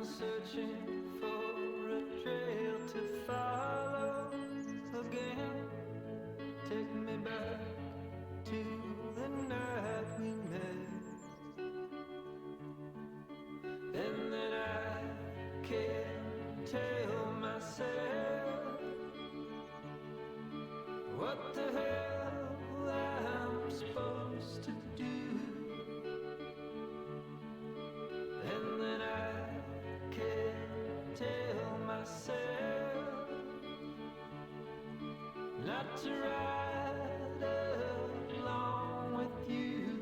searching for a trail to follow again. Take me back to the night we met, and then I can't tell myself what the hell I'm supposed to do. And then I can't tell myself not to ride along with you.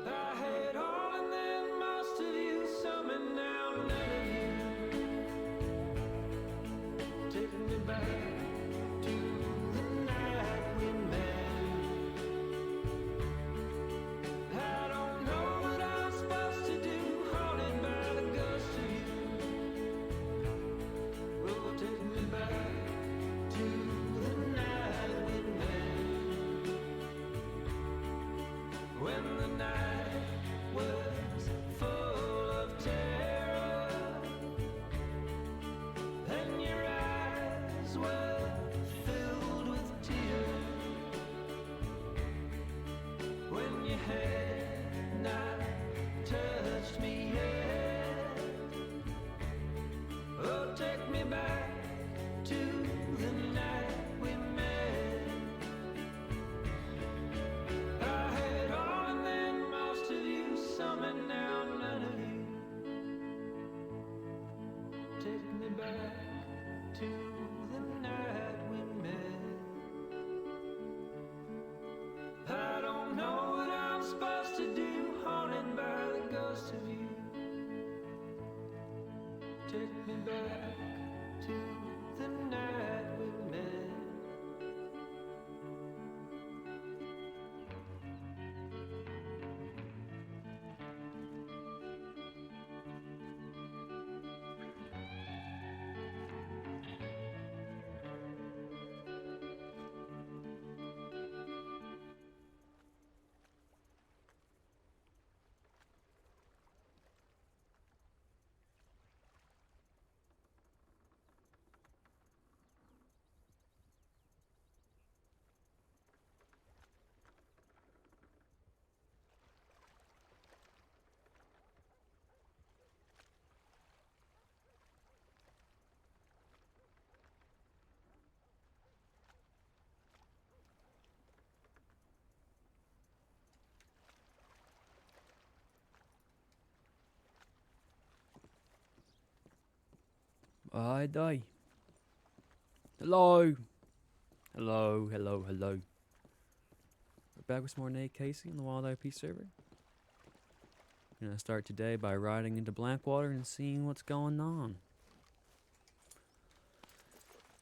I had all and then most of you, some and now none of you. Take me back to the night we met. I don't know what I'm supposed to do, haunted by the ghost of you. Oh, take me back to the night we met, when the night was full of terror, and your eyes were filled with tears, when you had not touched me yet. Oh, take me back to the night we met. I had all and then most of you, some and now none of you. Take me back to the night we met. I don't know what I'm supposed to do, haunted by the ghost of you. Take me back to the night we met. I die. Hello. Hello, hello, hello. We're back with some more Nate Casey on the WildRP server. I'm gonna start today by riding into Blackwater and seeing what's going on.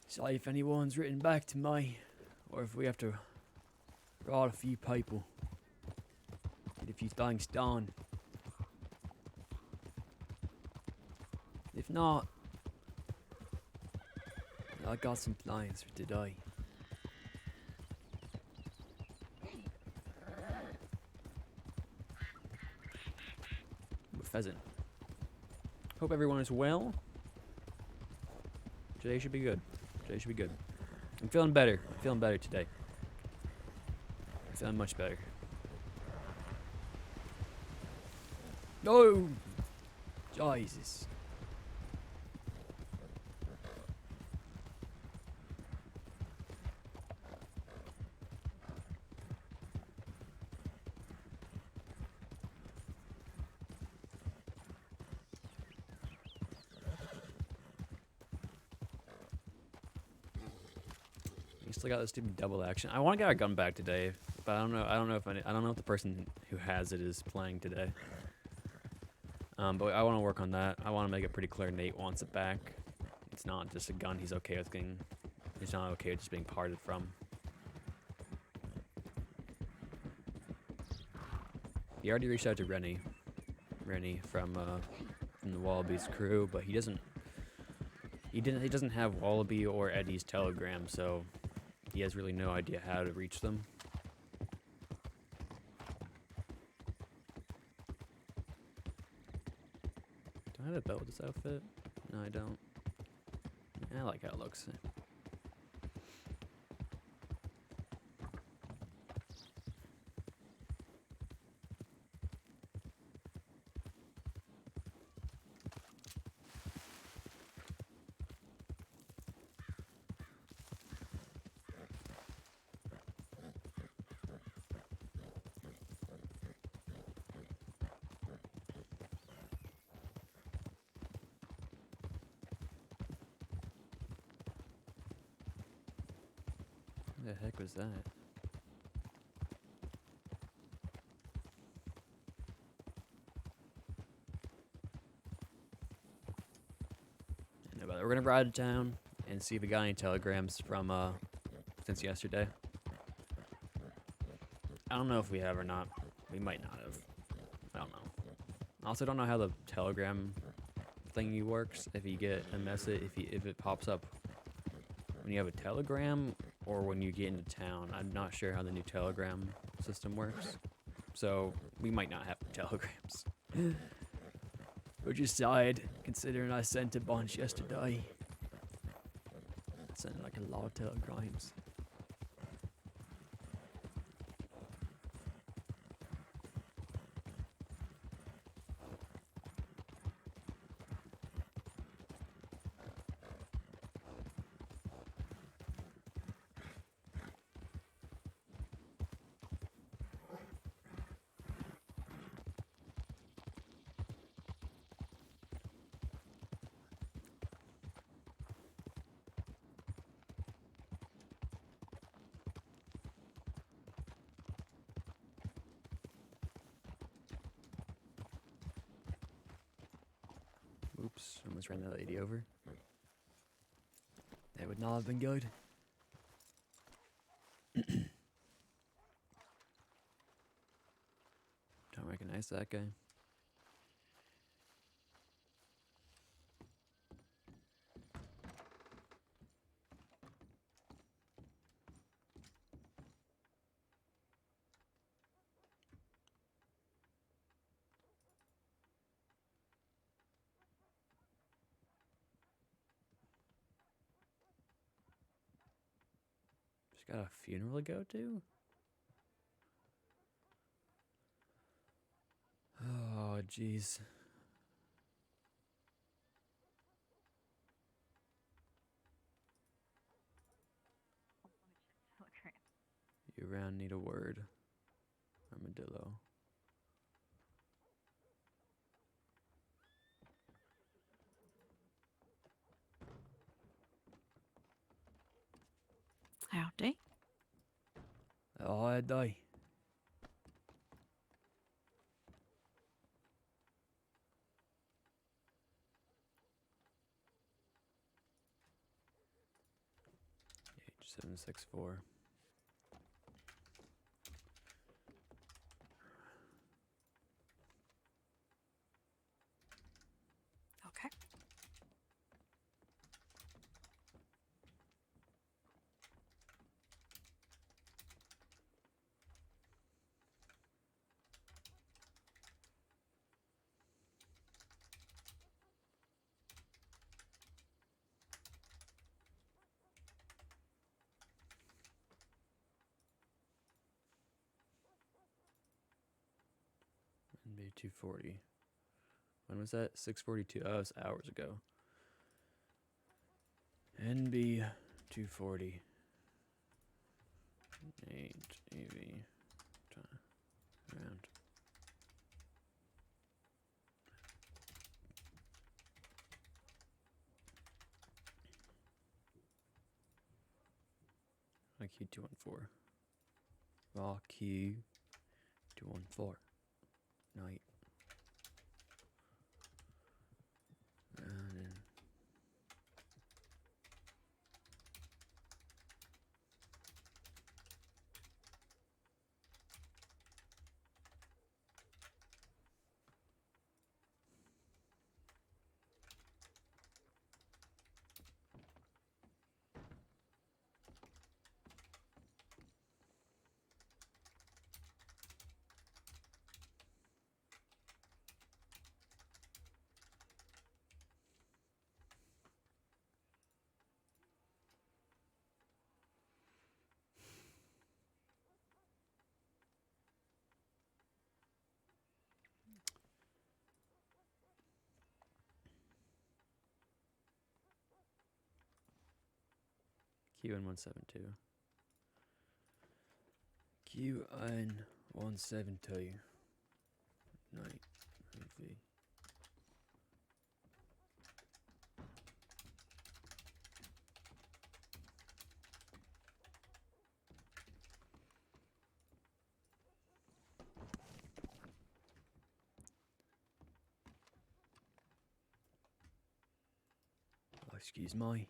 See if anyone's written back to me, or if we have to write a few people, get a few things done. If not, I got some plans for today. Pheasant. Hope everyone is well. Today should be good. Today should be good. I'm feeling better. I'm feeling better today. I'm feeling much better. No! Jesus. Still got this stupid double action. I want to get our gun back today, but I don't know. I don't know if the person who has it is playing today. But I want to work on that. I want to make it pretty clear Nate wants it back. It's not just a gun he's okay with getting. He's not okay with just being parted from. He already reached out to Rennie from the Wallaby's crew, but he doesn't have Wallaby or Eddie's telegram, so he has really no idea how to reach them. I have a belt with this outfit. No, I don't. I like how it looks. What the heck was that? No, but we're gonna ride to town and see if we got any telegrams from since yesterday. I don't know if we have or not. We might not have. I don't know. I also don't know how the telegram thingy works. If you get a message, if it pops up when you have a telegram or when you get into town. I'm not sure how the new telegram system works. So we might not have telegrams. Which is sad, considering I sent a bunch yesterday. I sent like a lot of telegrams. Oops, almost ran that lady over. That would not have been good. Don't recognize that guy. Just got a funeral to go to? Oh, jeez. You around need a word. Armadillo. Howdy. Oh, I die. H764. Okay. NB 240. When was that? 6:42. Oh, it was hours ago. NB 240. 8 AV. Round. IQ 214. Raw Q 214. Night. And then QN172. QN172. Night movie. Oh, excuse me.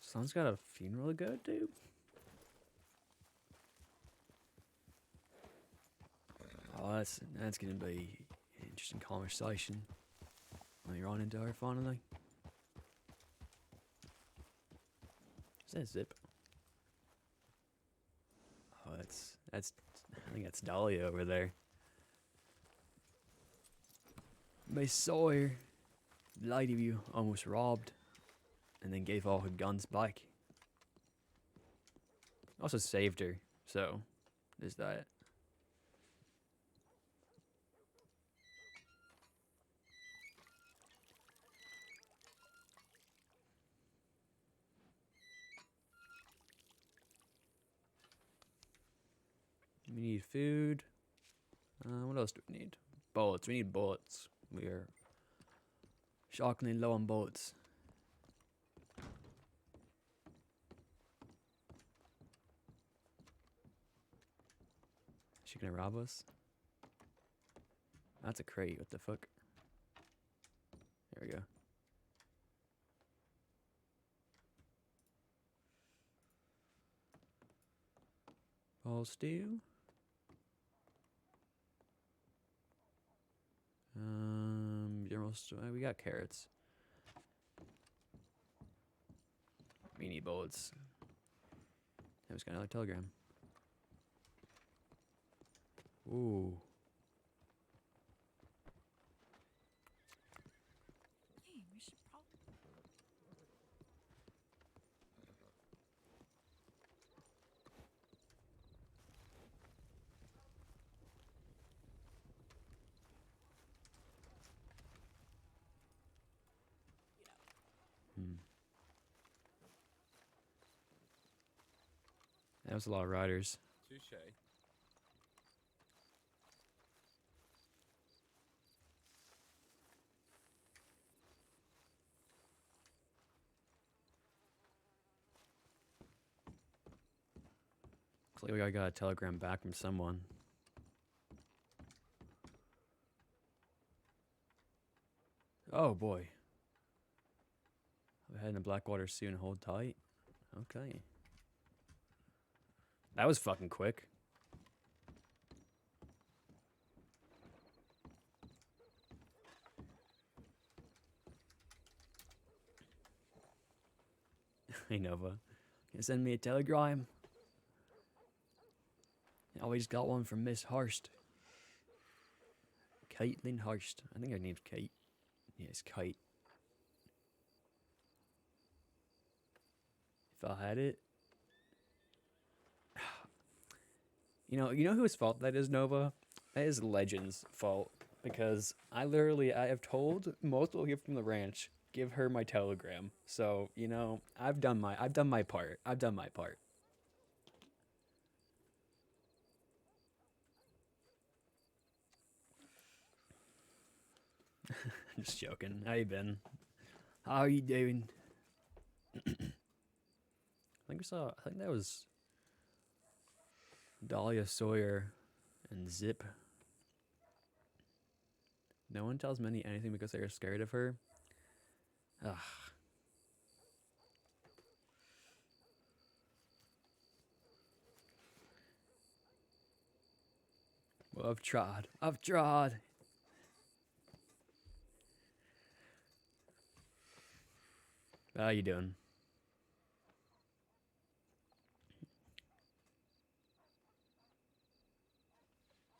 Someone's got a funeral to go to? Oh, that's gonna be an interesting conversation. Let me run into her finally. Is that Zip? Oh, that's I think that's Dahlia over there. Miss Sawyer, the lady you almost robbed, and then gave all her guns back. Also saved her, so there's that. We need food. What else do we need? Bullets. We need bullets. We are shockingly low on bullets. Is she gonna rob us? That's a crate. What the fuck? There we go. Ball stew. General store. We got carrots. We need bullets. I just got another telegram. Ooh. Hey, we should probably. That was a lot of riders. Touche. Looks like I got a telegram back from someone. Oh boy. We're heading to Blackwater soon. Hold tight. Okay. That was fucking quick. Hey Nova, can you send me a telegram? I always got one from Miss Hurst. Caitlin Hurst. I think her name's Kate. Yes, Kate. If I had it. You know whose fault that is, Nova? That is Legend's fault. Because I have told multiple people from the ranch, give her my telegram. So, I've done my part. I've done my part. I'm just joking. How you been? How are you doing? I think that was Dahlia Sawyer and Zip. No one tells Minnie anything because they are scared of her. Ugh. Well, I've tried. How you doing?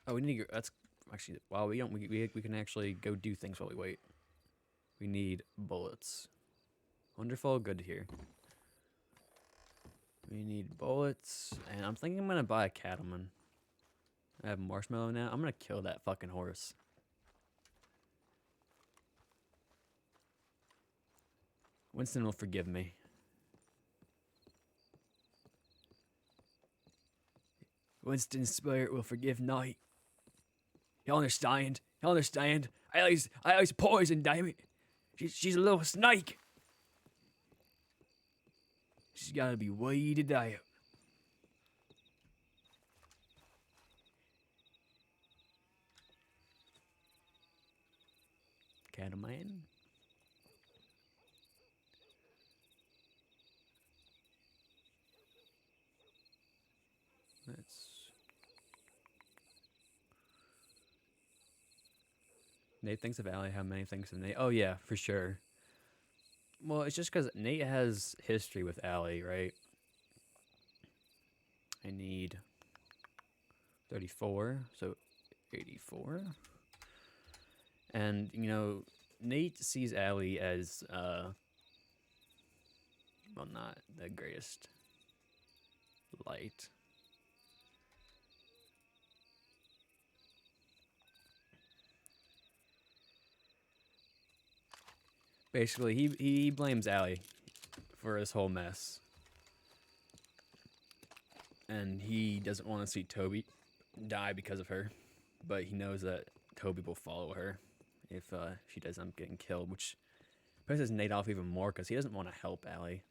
Oh, we need to go. That's actually, wow, we don't. We can actually go do things while we wait. We need bullets. Wonderful. Good to hear. We need bullets, and I'm thinking I'm gonna buy a cattleman. I have marshmallow now. I'm gonna kill that fucking horse. Winston will forgive me. Winston's spirit will forgive Night. You understand? You understand? I always poison, damn it. She's a little snake. She's gotta be weeded out. Cattleman. Nate thinks of Allie. How many thinks of Nate? Oh yeah, for sure. Well, it's just because Nate has history with Allie, right? I need 34, so 84. And, you know, Nate sees Allie as, well, not the greatest light. Basically, he blames Allie for his whole mess. And he doesn't want to see Toby die because of her. But he knows that Toby will follow her if she does end up getting killed, which pisses Nate off even more because he doesn't want to help Allie.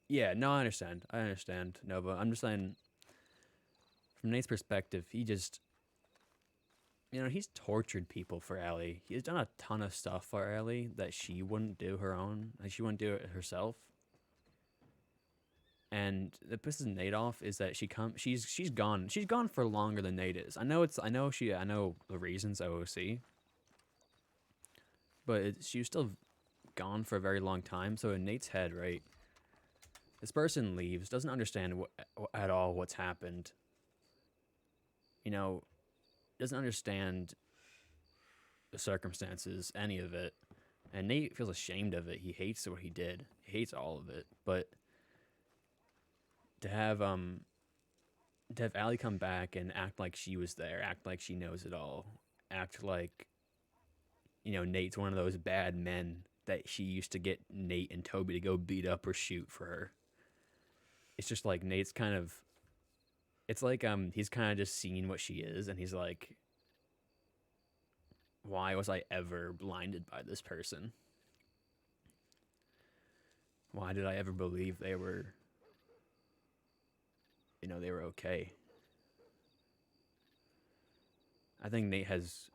Yeah, no, I understand. I understand, Nova. I'm just saying, from Nate's perspective, he just, you know, he's tortured people for Allie. He's done a ton of stuff for Allie that she wouldn't do her own. Like, she wouldn't do it herself. And the pisses Nate off is that she's gone. She's gone for longer than Nate is. I know the reasons OOC. But she was still gone for a very long time. So in Nate's head, right, this person leaves, doesn't understand at all what's happened. You know, doesn't understand the circumstances, any of it. And Nate feels ashamed of it. He hates what he did. He hates all of it. But to have Allie come back and act like she was there, act like she knows it all, act like, you know, Nate's one of those bad men that she used to get Nate and Toby to go beat up or shoot for her. It's just like Nate's kind of, it's like he's kind of just seen what she is, and he's like, why was I ever blinded by this person? Why did I ever believe they were, you know, they were okay? I think Nate has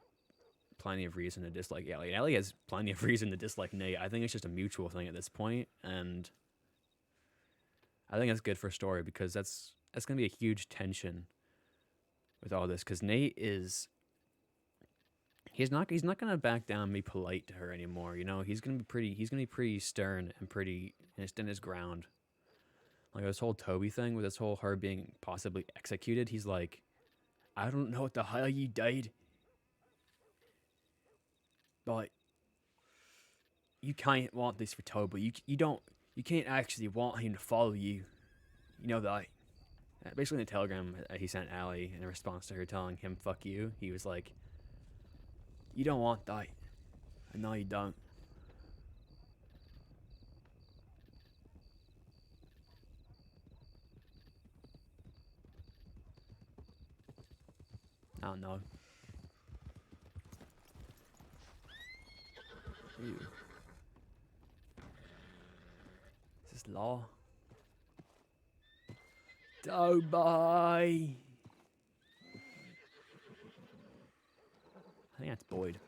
plenty of reason to dislike Allie. Allie has plenty of reason to dislike Nate. I think it's just a mutual thing at this point, and I think that's good for a story because that's going to be a huge tension with all this. Because Nate is, he's not going to back down and be polite to her anymore. You know, he's going to be pretty stern and pretty in his ground. Like this whole Toby thing with this whole her being possibly executed. He's like, I don't know what the hell you did, but you can't want this for Toby. You can't actually want him to follow you. You know that. Basically, in the telegram he sent Allie in response to her telling him "fuck you," he was like, "You don't want that. I know you don't." I don't know. Ew. Is this law? Toby! I think that's Boyd.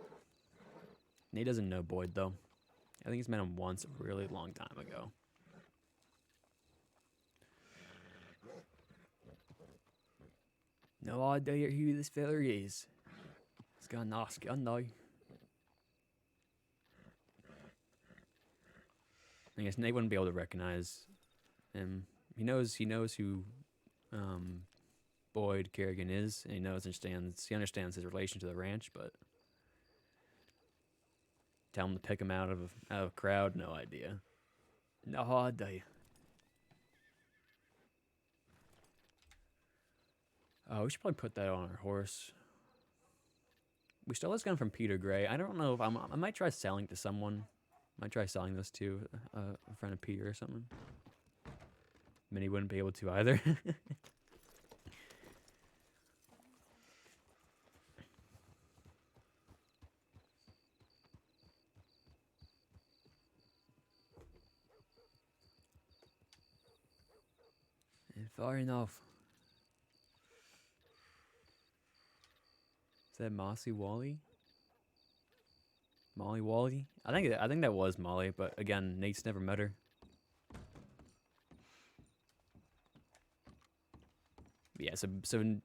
Nate doesn't know Boyd, though. I think he's met him once a really long time ago. No idea who this fella is. He's got a nice gun, though. I guess Nate wouldn't be able to recognize him. He knows who Boyd Kerrigan is, and he understands his relation to the ranch, but tell him to pick him out of a crowd, no idea. No hard day. Oh, we should probably put that on our horse. We stole this gun from Peter Gray. I don't know if I might try selling to someone. Might try selling this to a friend of Peter or something. Minnie wouldn't be able to either. Fair enough. Is that Mossy Wally? Molly Wally? I think that was Molly, but again, Nate's never met her. Yeah, so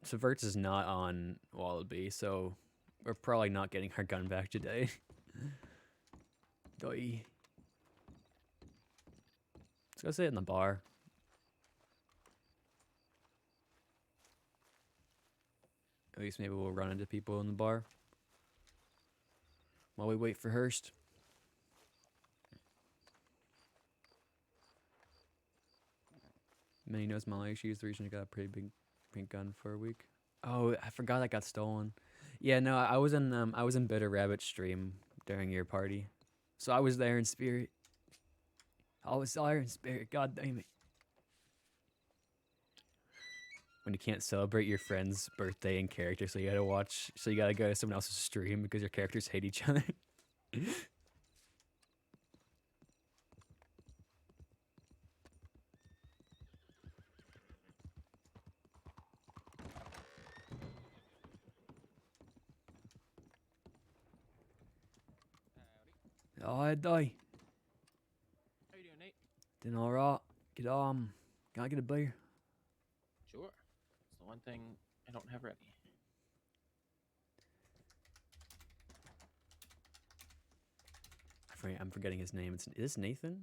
Verts is not on Wallaby, so we're probably not getting our gun back today. Doi. Let's go sit in the bar. At least maybe we'll run into people in the bar while we wait for Hurst. Minnie knows Molly. She's the reason I got a pretty big pink gun for a week. Oh, I forgot that got stolen. Yeah, no, I was in Bitter Rabbit stream during your party, so I was there in spirit. I was there in spirit. God damn it! When you can't celebrate your friend's birthday in character, so you gotta go to someone else's stream because your characters hate each other. Oh, I die. How you doing, Nate? Doing alright. Can I get a beer? Sure. It's the one thing I don't have ready. I'm forgetting his name. Is this Nathan?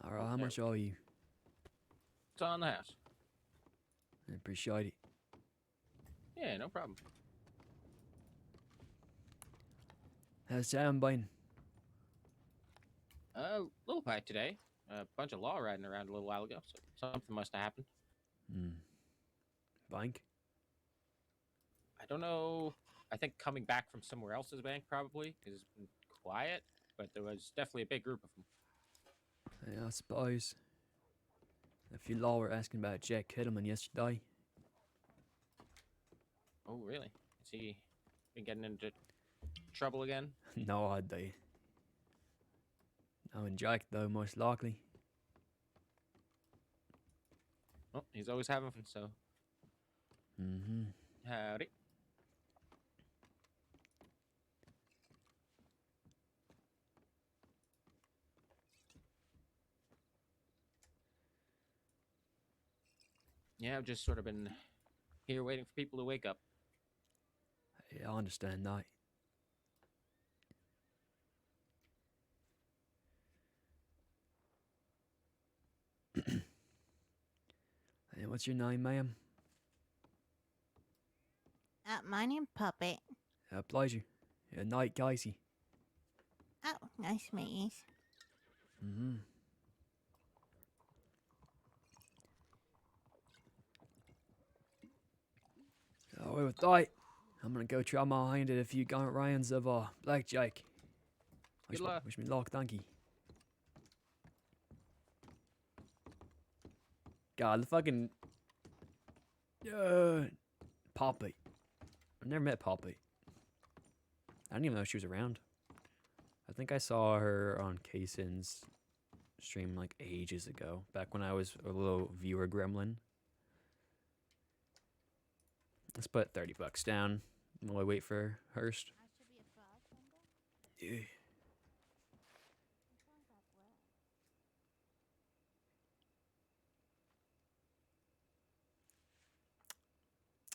Alright, how much are you? It's on the house. I appreciate it. Yeah, no problem. How's town been? Little quiet today. A bunch of law riding around a little while ago, so something must have happened. Bank? I don't know. I think coming back from somewhere else's bank probably, because it's been quiet, but there was definitely a big group of them. Yeah, I suppose. A few law were asking about Jack Kittleman yesterday. Oh, really? Is he been getting into trouble again? No idea. Knowing Jack, though, most likely. Well, he's always having fun, so. Howdy. Yeah, I've just sort of been here waiting for people to wake up. Yeah, I understand that. Hey, what's your name, ma'am? My name's Puppet. Pleasure. Knight Casey. Oh, nice to meet you. Oh, with that, I'm gonna go try my hand at a few gaunt rounds of blackjack. Good luck. Wish me luck, thank you. God, the fucking Poppy. I've never met Poppy. I didn't even know she was around. I think I saw her on Kaysen's stream like ages ago, back when I was a little viewer gremlin. Let's put $30 down while I wait for Hurst. Yeah.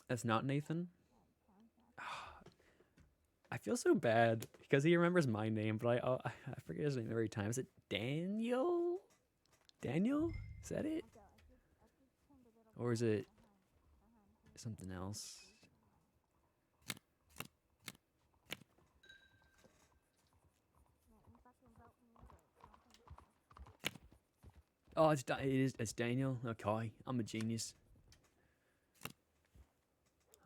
That's not Nathan. I feel so bad because he remembers my name, but I forget his name every time. Is it Daniel? Daniel? Is that it? Or is it something else? Oh, it's Daniel. Okay, I'm a genius.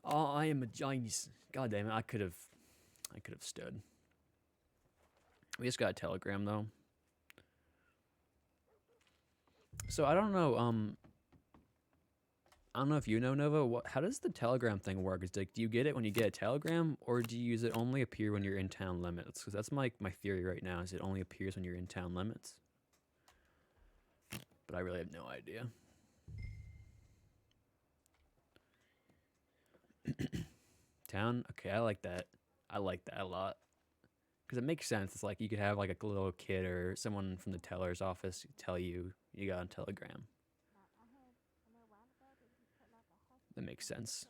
Oh, I am a genius. God damn it, I could have stood. We just got a telegram though. So I don't know. I don't know if you know, Nova. How does the telegram thing work? Is like, do you get it when you get a telegram, or do you use it only appear when you're in town limits? Because that's my theory right now. Is it only appears when you're in town limits? But I really have no idea. Town. Okay, I like that. I like that a lot. Because it makes sense. It's like you could have like a little kid or someone from the teller's office tell you you got a telegram. That makes sense.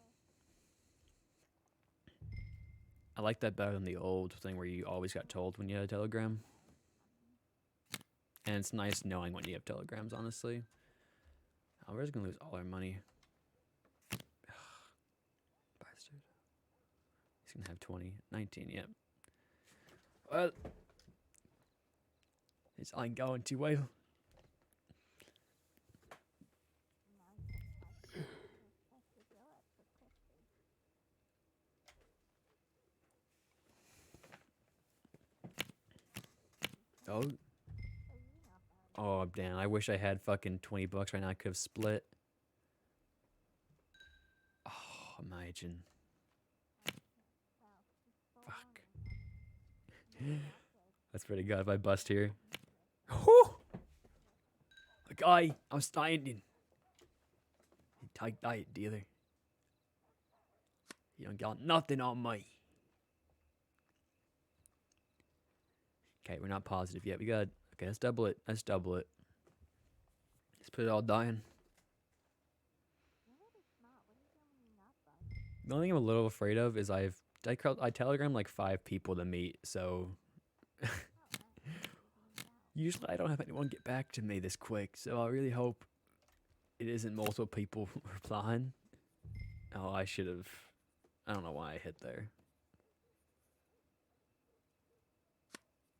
I like that better than the old thing where you always got told when you had a telegram. And it's nice knowing when you have telegrams, honestly. Oh, we're just going to lose all our money. Bastard. He's going to have 20. 19, yep. Well, this ain't going too well. Oh. Oh, damn. I wish I had fucking 20 bucks right now. I could have split. Oh, imagine. Fuck. That's pretty good if I bust here. Whew! Okay, I'm standing. You take that, dealer. You don't got nothing on me. Okay, we're not positive yet. We got... Okay, let's double it. Let's double it. Let's put it all down. The only thing I'm a little afraid of is I telegram like 5 people to meet, so... Usually I don't have anyone get back to me this quick, so I really hope it isn't multiple people replying. Oh, I should have... I don't know why I hit there.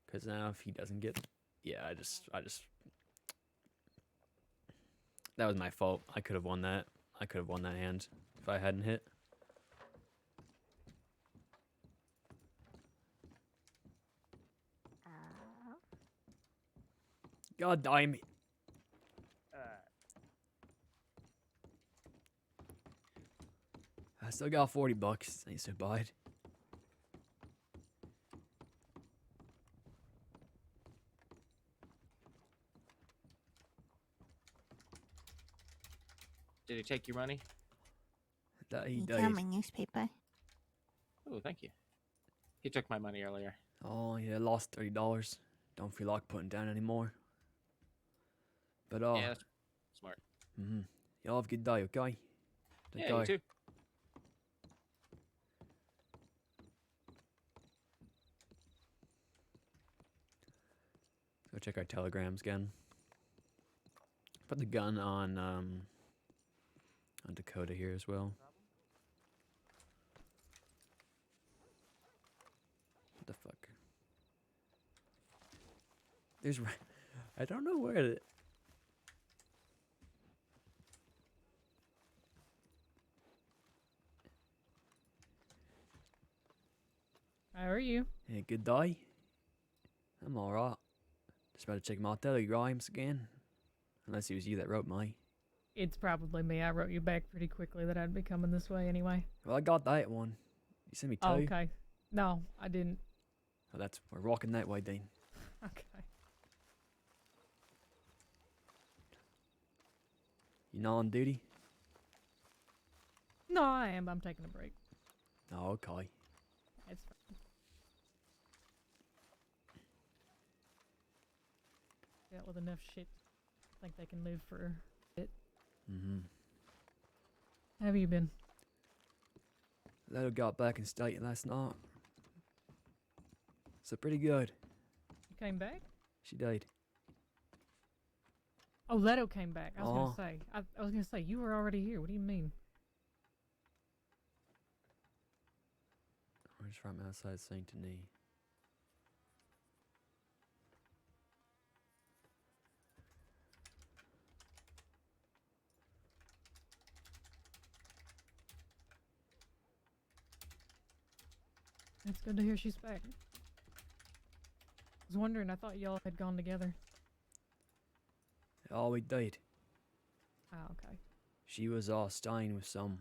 Because now if he doesn't get... Yeah, I just... That was my fault. I could have won that. I could have won that hand if I hadn't hit. God damn it. I still got 40 bucks. Ain't so bad. Did he take your money? That he You did. got my newspaper. Oh, thank you. He took my money earlier. Oh, yeah, lost $30. Don't feel like putting down anymore. But, Yeah, that's smart. Y'all have a good day, okay? Take Yeah, care. you too. Go check our telegrams again. Put the gun on Dakota here as well. What the fuck? There's... I don't know where it... How are you? Hey, good day. I'm alright. Just about to check my telegrams again. Unless it was you that wrote me. It's probably me. I wrote you back pretty quickly that I'd be coming this way anyway. Well, I got that one. You sent me 2. Oh, okay. No, I didn't. Well, we're walking that way, Dean. Okay. You not on duty? No, I am. I'm taking a break. Oh, okay. It's fine. Dealt with enough shit. I think they can live for a bit. How have you been? Leto got back in state last night. So pretty good. You came back? She died. Oh, Leto came back. I was Oh. gonna say. I was gonna say you were already here. What do you mean? We're just right outside Saint Denis. It's good to hear she's back. I was wondering, I thought y'all had gone together. Oh, we did. Oh, okay. She was staying with some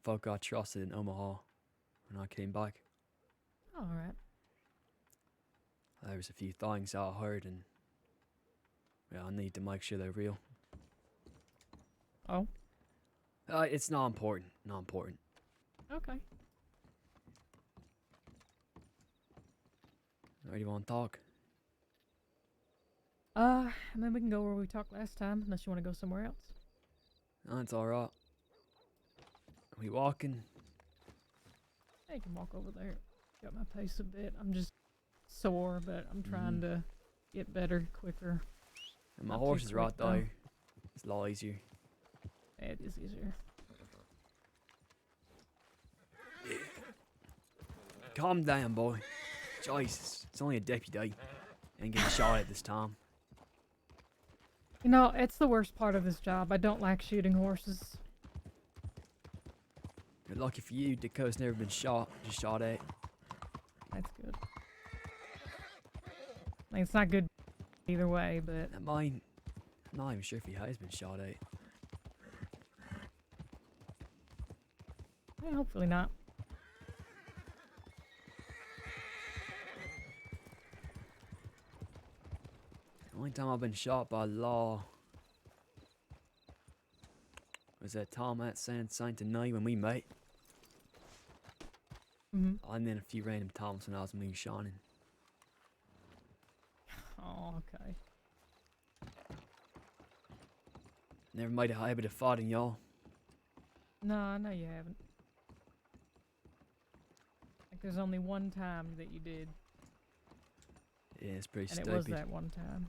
folk I trusted in Omaha when I came back. Alright. There was a few things I heard, and well, I need to make sure they're real. Oh, It's not important. Not important. okay. Where do you want to talk? I mean, we can go where we talked last time, unless you want to go somewhere else. No, it's alright. Are we walking? Yeah, you can walk over there. Got my pace a bit. I'm just sore, but I'm trying to get better quicker. And my Not too horse is right quick, though. there. It's a lot easier. Yeah, it is easier. Calm down, boy. Jesus, it's only a deputy. Ain't getting shot at this time. You know, it's the worst part of this job. I don't like shooting horses. You're lucky for you, Dakota's never been just shot at. That's good. I mean, it's not good either way, but I mean, I'm not even sure if he has been shot at. yeah, hopefully not. The only time I've been shot by law was that time at San Saint Denis when we met. Mm-hmm. And then a few random times when I was moonshining. Oh, okay. Never made a habit of fighting y'all. No, I know you haven't. Like, there's only one time that you did, Yeah, it's pretty and stupid. it was that one time.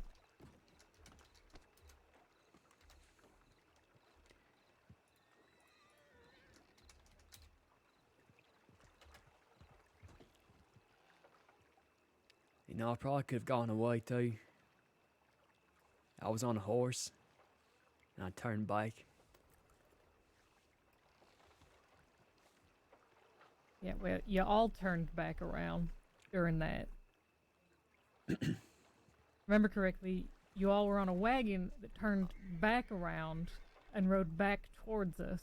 You know, I probably could have gone away too. I was on a horse, and I turned back. Yeah, well, you all turned back around during that. Remember correctly, you all were on a wagon that turned back around and rode back towards us.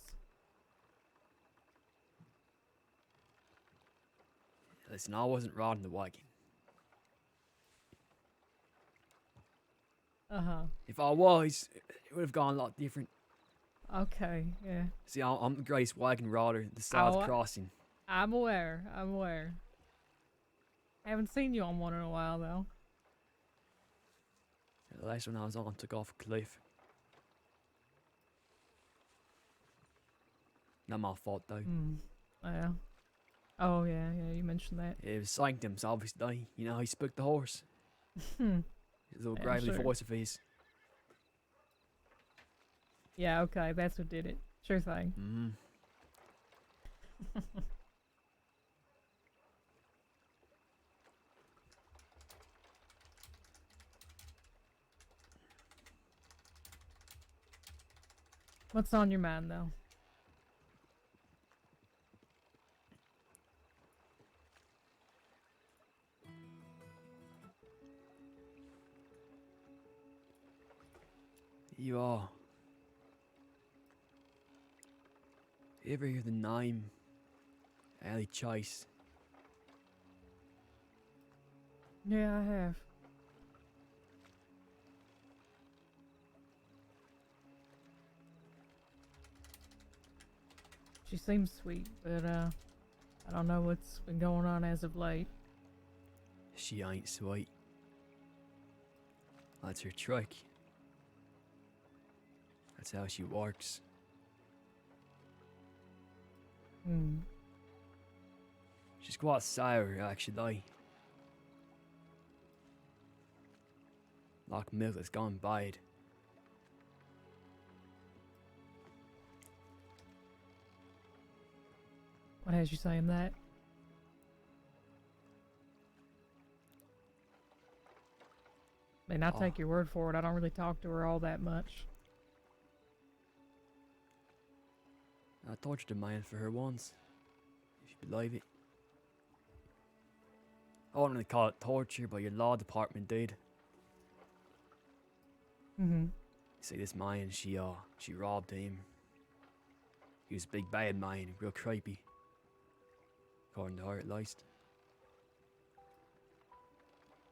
Listen, I wasn't riding the wagon. Uh-huh. If I was, it would have gone a lot different. Okay, yeah. See, I'm the greatest wagon rider the South Oh, Crossing. I'm aware. I'm aware. Haven't seen you on one in a while, though. The last one I was on took off a cliff. Not my fault though. Hmm. Yeah. Oh, yeah, you mentioned that. It was Sanctum's obviously. You know, he spooked the horse. Hmm. His little Yeah, gravelly sure. voice of his. Yeah, okay, that's what did it. Sure thing. Mm-hmm. What's on your mind, though? You are. You ever hear the name Allie Chase? Yeah, I have. She seems sweet, but I don't know what's been going on as of late. She ain't sweet. That's her trick. That's how she works. Hmm. She's quite sour, actually. Like milk that's gone bad. What has you saying that? I mean, I'll take your word for it. I don't really talk to her all that much. I tortured a man for her once. If you believe it. I wouldn't really call it torture, but your law department did. Mm-hmm. You see, this man, she robbed him. He was a big bad man, real creepy. According to her, at least.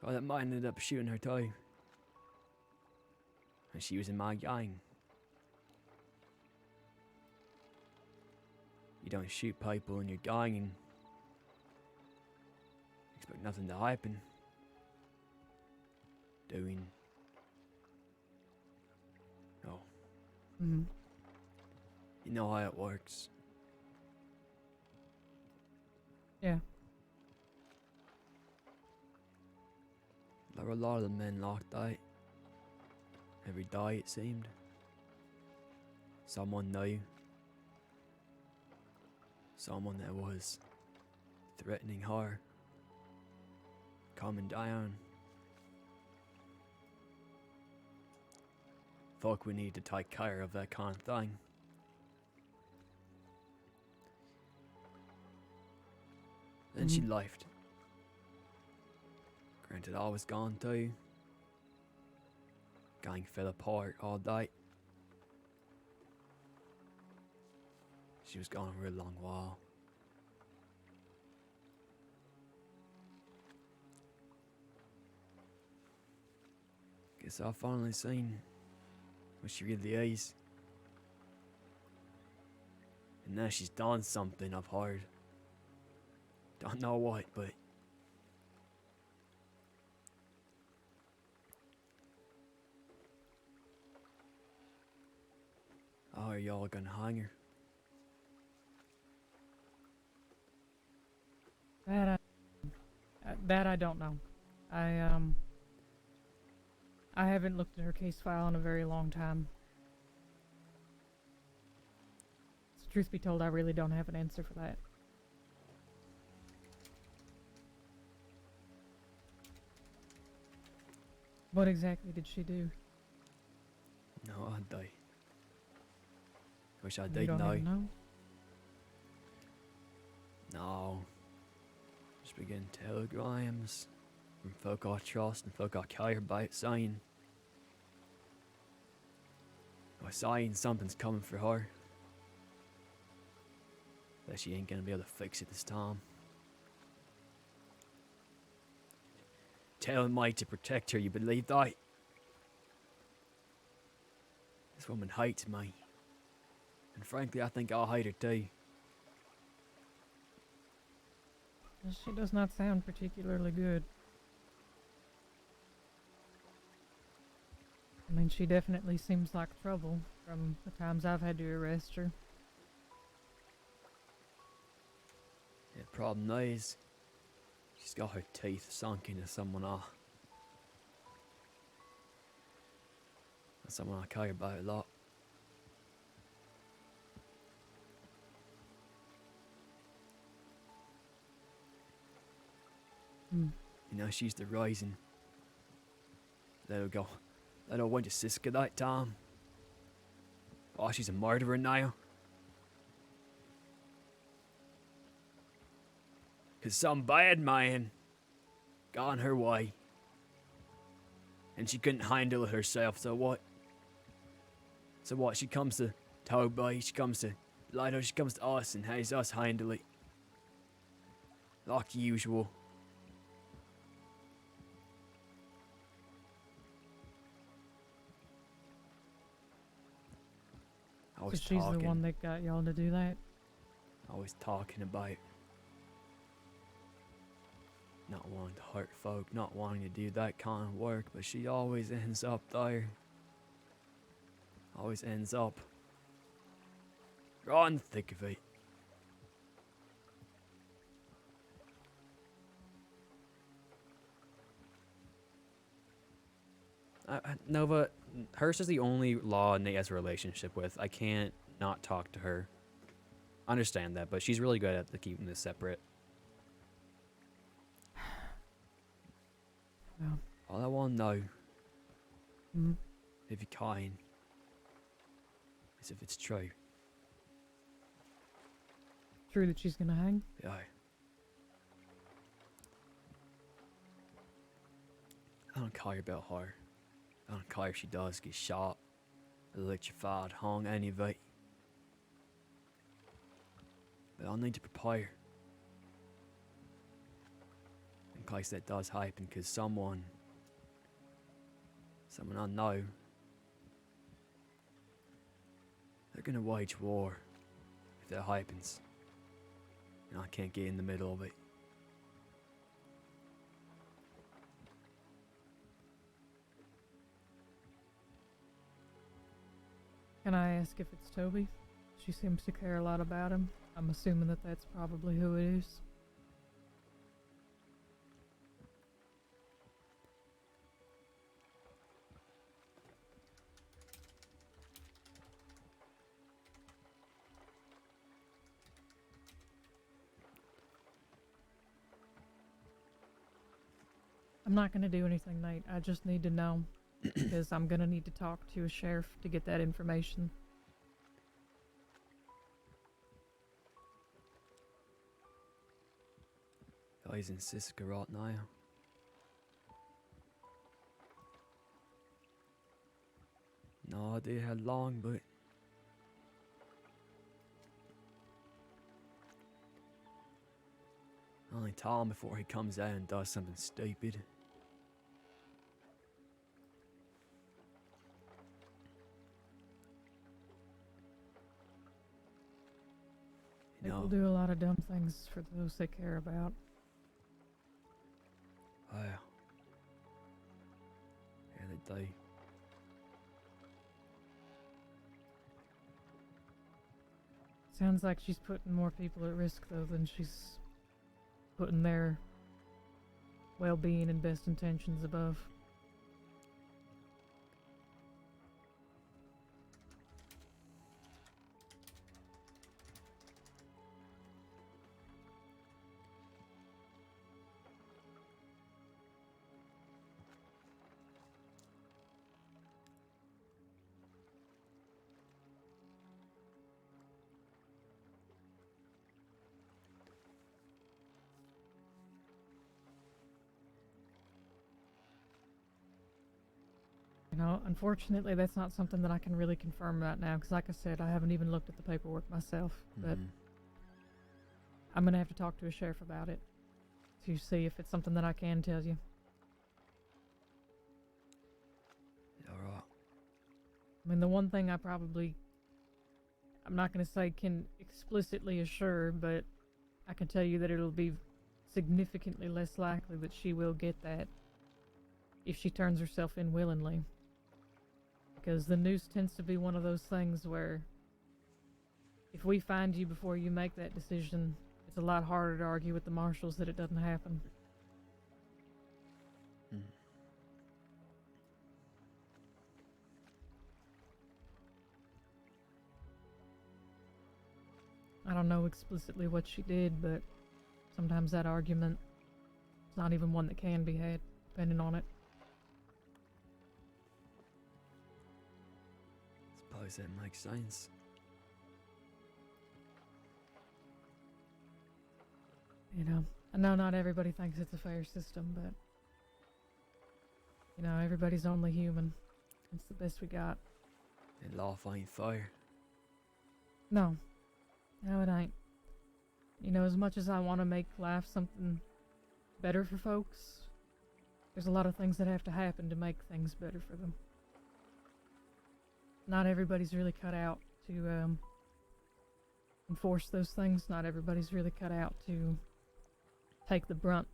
Well, that man ended up shooting her too. And she was in my gang. You don't shoot people in your gang and expect nothing to happen. Doing. No. Mm-hmm. You know how it works. Yeah. There were a lot of the men locked out. Every day it seemed. Someone knew. Someone that was threatening her. Coming down. Fuck, we need to take care of that kind of thing. Then she left. Granted, I was gone too. Gang fell apart all day. She was gone a real long while. Guess I finally seen what she really is. And now she's done something, I've heard. Don't know what, but how are y'all gonna hang her? That I don't know. I haven't looked at her case file in a very long time. So truth be told, I really don't have an answer for that. What exactly did she do? No, I do. Wish I You did don't know. even know? No. Just be getting telegrams from folk I trust and folk I care about saying something's coming for her. That she ain't gonna be able to fix it this time. Telling me to protect her, you believe that? This woman hates me. And frankly, I think I'll hate her too. She does not sound particularly good. I mean, she definitely seems like trouble from the times I've had to arrest her. The problem is, she's got her teeth sunk into someone I care about a lot. Hmm. You know, she's the reason that I went to Siska that time. Oh, she's a murderer now. 'Cause some bad man got in her way. And she couldn't handle it herself, so what? So what? She comes to Toby, she comes to Lido, she comes to us and has us handle it. Like usual. So she's the one that got y'all to do that? Always talking about not wanting to hurt folk, not wanting to do that kind of work, but she always ends up there. Always ends up right in the thick of it. Nova, hers is the only law Nate has a relationship with. I can't not talk to her. I understand that, but she's really good at keeping this separate. Well. All I want to know, Hmm. if you can, is if it's true. True that she's gonna hang? Yeah. I don't care about her. I don't care if she does get shot, electrified, hung, any of it. But I need to prepare. In case that does happen, because someone I know, they're gonna wage war if that happens. And I can't get in the middle of it. Can I ask if it's Toby? She seems to care a lot about him. I'm assuming that that's probably who it is. I'm not going to do anything, Nate. I just need to know. Because I'm going to need to talk to a sheriff to get that information. Oh, he's in Siska right now. No idea how long, but only tell him before he comes out and does something stupid. You People know, do a lot of dumb things for those they care about. oh, yeah, they do. Sounds like she's putting more people at risk, though, than she's putting their well-being and best intentions above. You know, unfortunately, that's not something that I can really confirm right now, because like I said, I haven't even looked at the paperwork myself, but Mhm. I'm going to have to talk to a sheriff about it to see if it's something that I can tell you. Alright. I mean, the one thing I'm not going to say can explicitly assure, but I can tell you that it'll be significantly less likely that she will get that if she turns herself in willingly. Because the noose tends to be one of those things where if we find you before you make that decision, it's a lot harder to argue with the marshals that it doesn't happen. Mm. I don't know explicitly what she did, but sometimes that argument is not even one that can be had, depending on it. Suppose that makes sense. You know, I know not everybody thinks it's a fair system, but you know, everybody's only human. It's the best we got. And life ain't fair. No, it ain't. You know, as much as I want to make life something better for folks, there's a lot of things that have to happen to make things better for them. Not everybody's really cut out to enforce those things. Not everybody's really cut out to take the brunt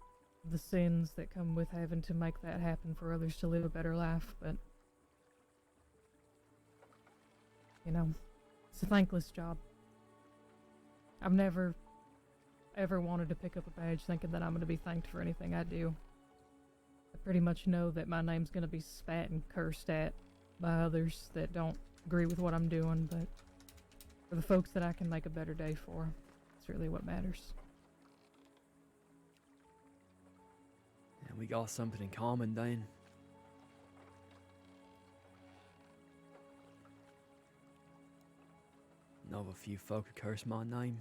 of the sins that come with having to make that happen for others to live a better life. But, you know, it's a thankless job. I've never, ever wanted to pick up a badge thinking that I'm going to be thanked for anything I do. I pretty much know that my name's going to be spat and cursed at by others that don't agree with what I'm doing, but for the folks that I can make a better day for, it's really what matters. And we got something in common then. Know of a few folk who curse my name.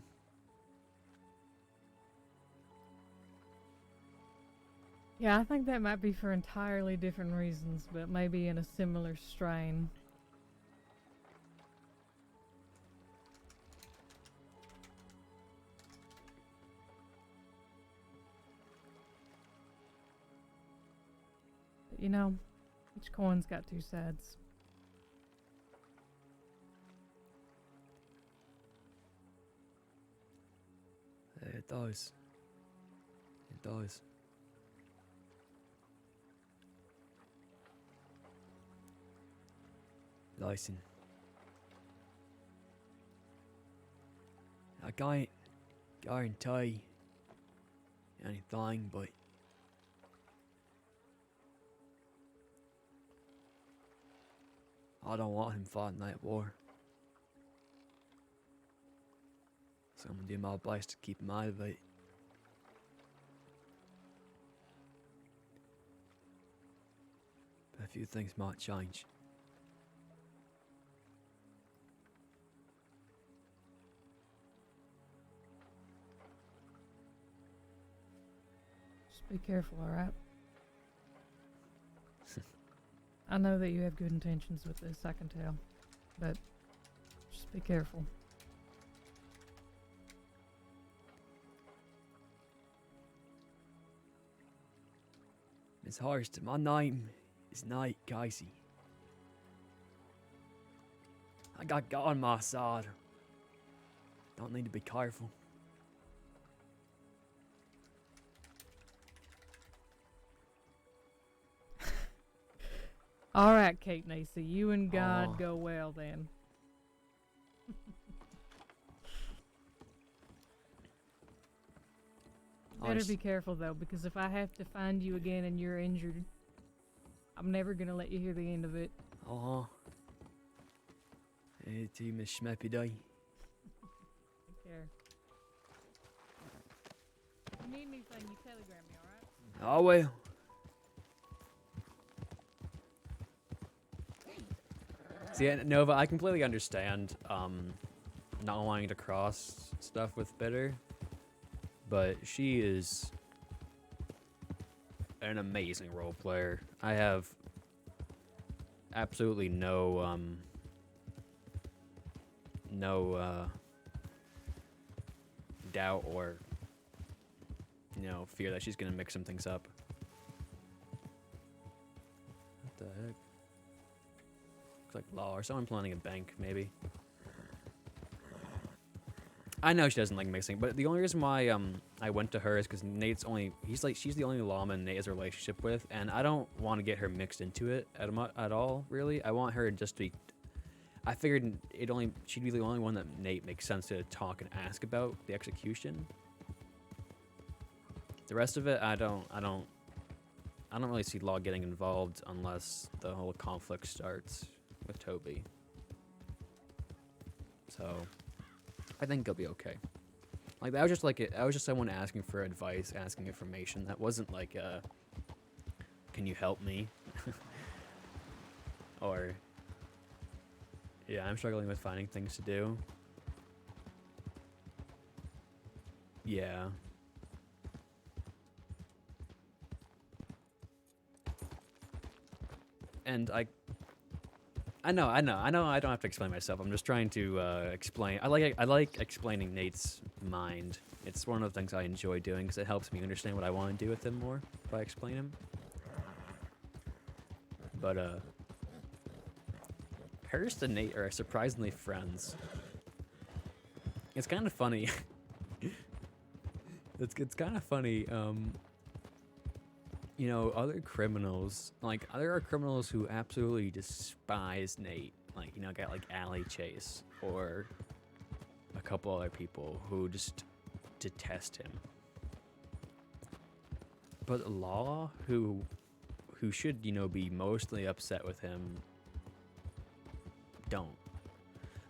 Yeah, I think that might be for entirely different reasons, but maybe in a similar strain. But, you know, each coin's got two sides. It does. It does. Listen. I can't guarantee anything, but I don't want him fighting that war. So I'm gonna do my best to keep him out of it. But a few things might change. Just be careful, alright? I know that you have good intentions with this, I can tell. But just be careful. Miss Horst, my name is Nate Casey. I got God on my side. Don't need to be careful. Alright, Kate Nacy, you and God Aw. go well then. Better be careful though, because if I have to find you again and you're injured, I'm never gonna let you hear the end of it. Uh-huh. Hey, to you, Miss Schmeppy Day. Take care. If you need anything, you telegram me, alright? Oh, well. See, Nova, I completely understand not wanting to cross stuff with Bitter, but she is an amazing role player. I have absolutely no doubt or fear that she's gonna mix some things up. What the heck? Looks like law or someone planning a bank, maybe. I know she doesn't like mixing, but the only reason why I went to her is because she's the only lawman Nate has a relationship with, and I don't want to get her mixed into it at all, really. I want her just to be. I figured she'd be the only one that Nate makes sense to talk and ask about the execution. The rest of it, I don't really see Law getting involved unless the whole conflict starts with Toby. So I think he'll be okay. Like that was just someone asking for advice, asking information. That wasn't like can you help me? Or yeah, I'm struggling with finding things to do. Yeah. And I know. I don't have to explain myself. I'm just trying to explain. I like explaining Nate's mind. It's one of the things I enjoy doing because it helps me understand what I want to do with him more if I explain him. But Hurst and Nate are surprisingly friends. It's kind of funny. It's kind of funny. Other criminals, there are criminals who absolutely despise Nate. Got like Allie Chase or a couple other people who just detest him. But Law, who should, be mostly upset with him, don't.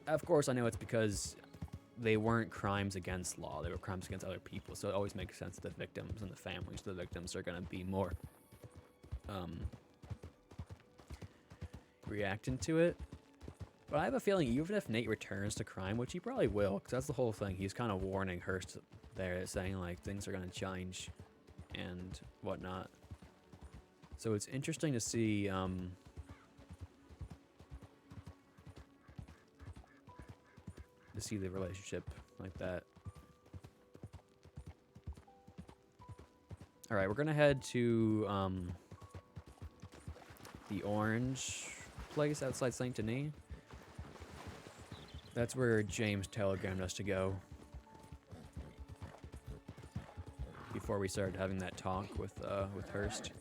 Of course, I know it's because they weren't crimes against Law, they were crimes against other people, so it always makes sense the victims and the families of the victims are going to be more reacting to it. But I have a feeling even if Nate returns to crime, which he probably will, because that's the whole thing, he's kind of warning Hurst there, saying things are going to change and whatnot. So it's interesting to see the relationship like that. All right, we're gonna head to the orange place outside Saint Denis. That's where James telegrammed us to go before we started having that talk with Hurst.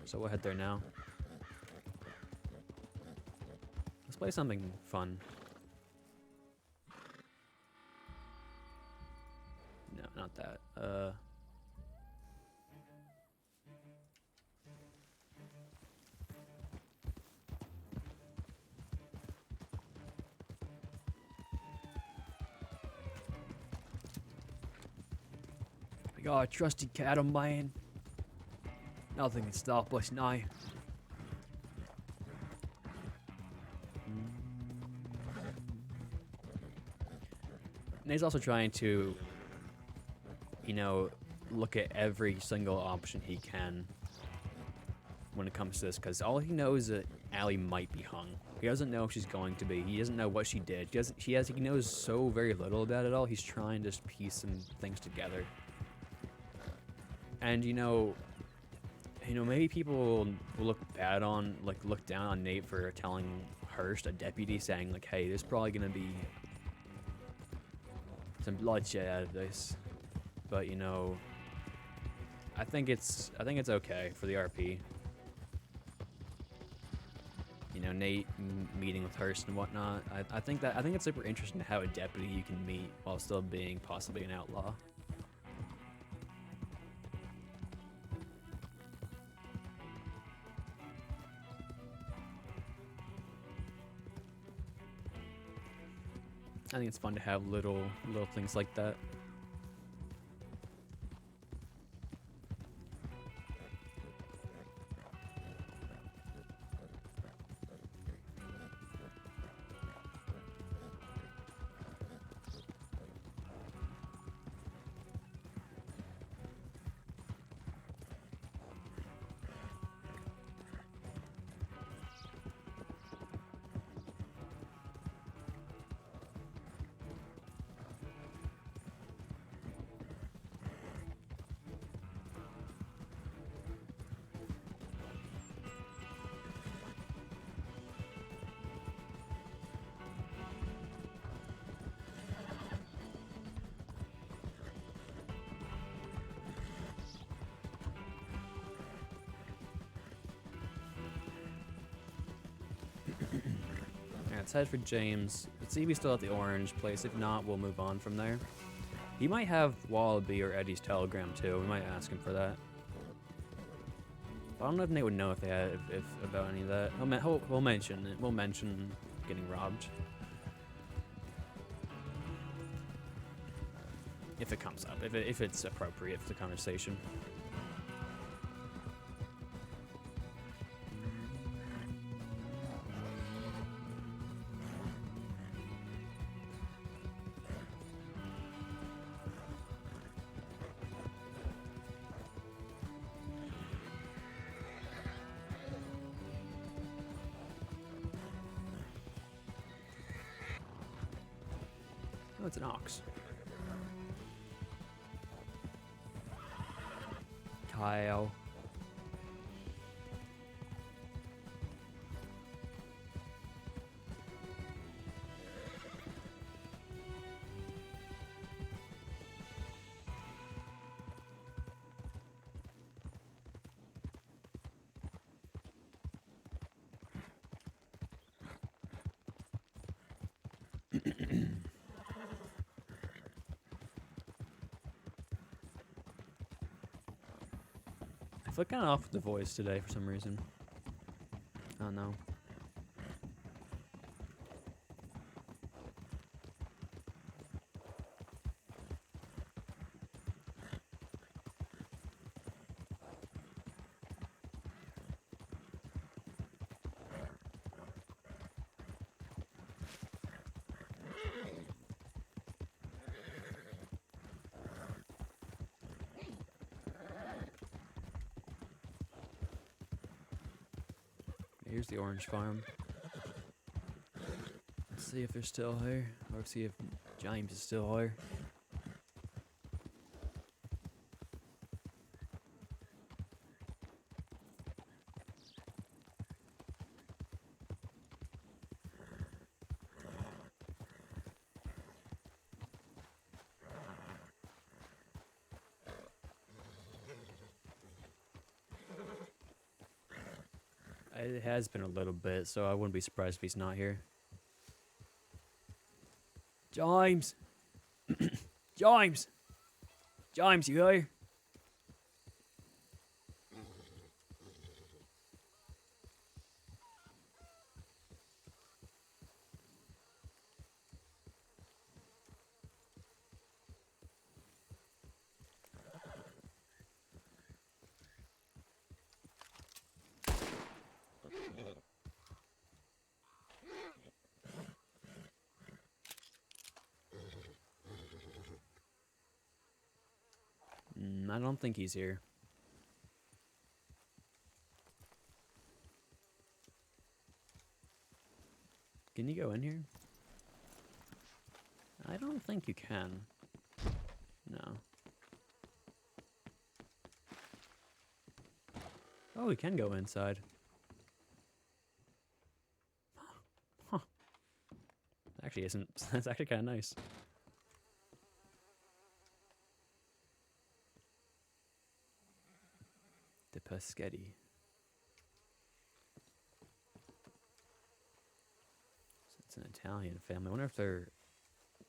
So we'll head there now. Let's play something fun. No, not that. We got a trusty cat of mine. Nothing can stop us now. And he's also trying to, you know, look at every single option he can when it comes to this, because all he knows is that Allie might be hung. He doesn't know if she's going to be. He doesn't know what she did. He knows so very little about it all. He's trying to just piece some things together. And you know, maybe people will look down on Nate for telling Hurst, a deputy, saying like, hey, there's probably gonna be some bloodshed out of this. But you know, I think it's okay for the RP. You know, Nate meeting with Hurst and whatnot. I think it's super interesting to have a deputy you can meet while still being possibly an outlaw. I think it's fun to have little things like that. Let's head for James. Let's see if he's still at the orange place. If not, we'll move on from there. He might have Wallaby or Eddie's telegram too. We might ask him for that. But I don't know if Nate would know if they had if about any of that. We'll mention it. We'll mention getting robbed if it comes up. If it's appropriate for the conversation. Oh, it's an ox. Kyle. I feel kind of off with the voice today for some reason. I don't know. Here's the orange farm. Let's see if they're still here, or see if James is still here. It has been a little bit, so I wouldn't be surprised if he's not here. James! James! James, you here? I don't think he's here. Can you go in here? I don't think you can. No. Oh, we can go inside. Huh. Actually isn't. That's actually kind of nice. The Paschetti. It's an Italian family. I wonder if they're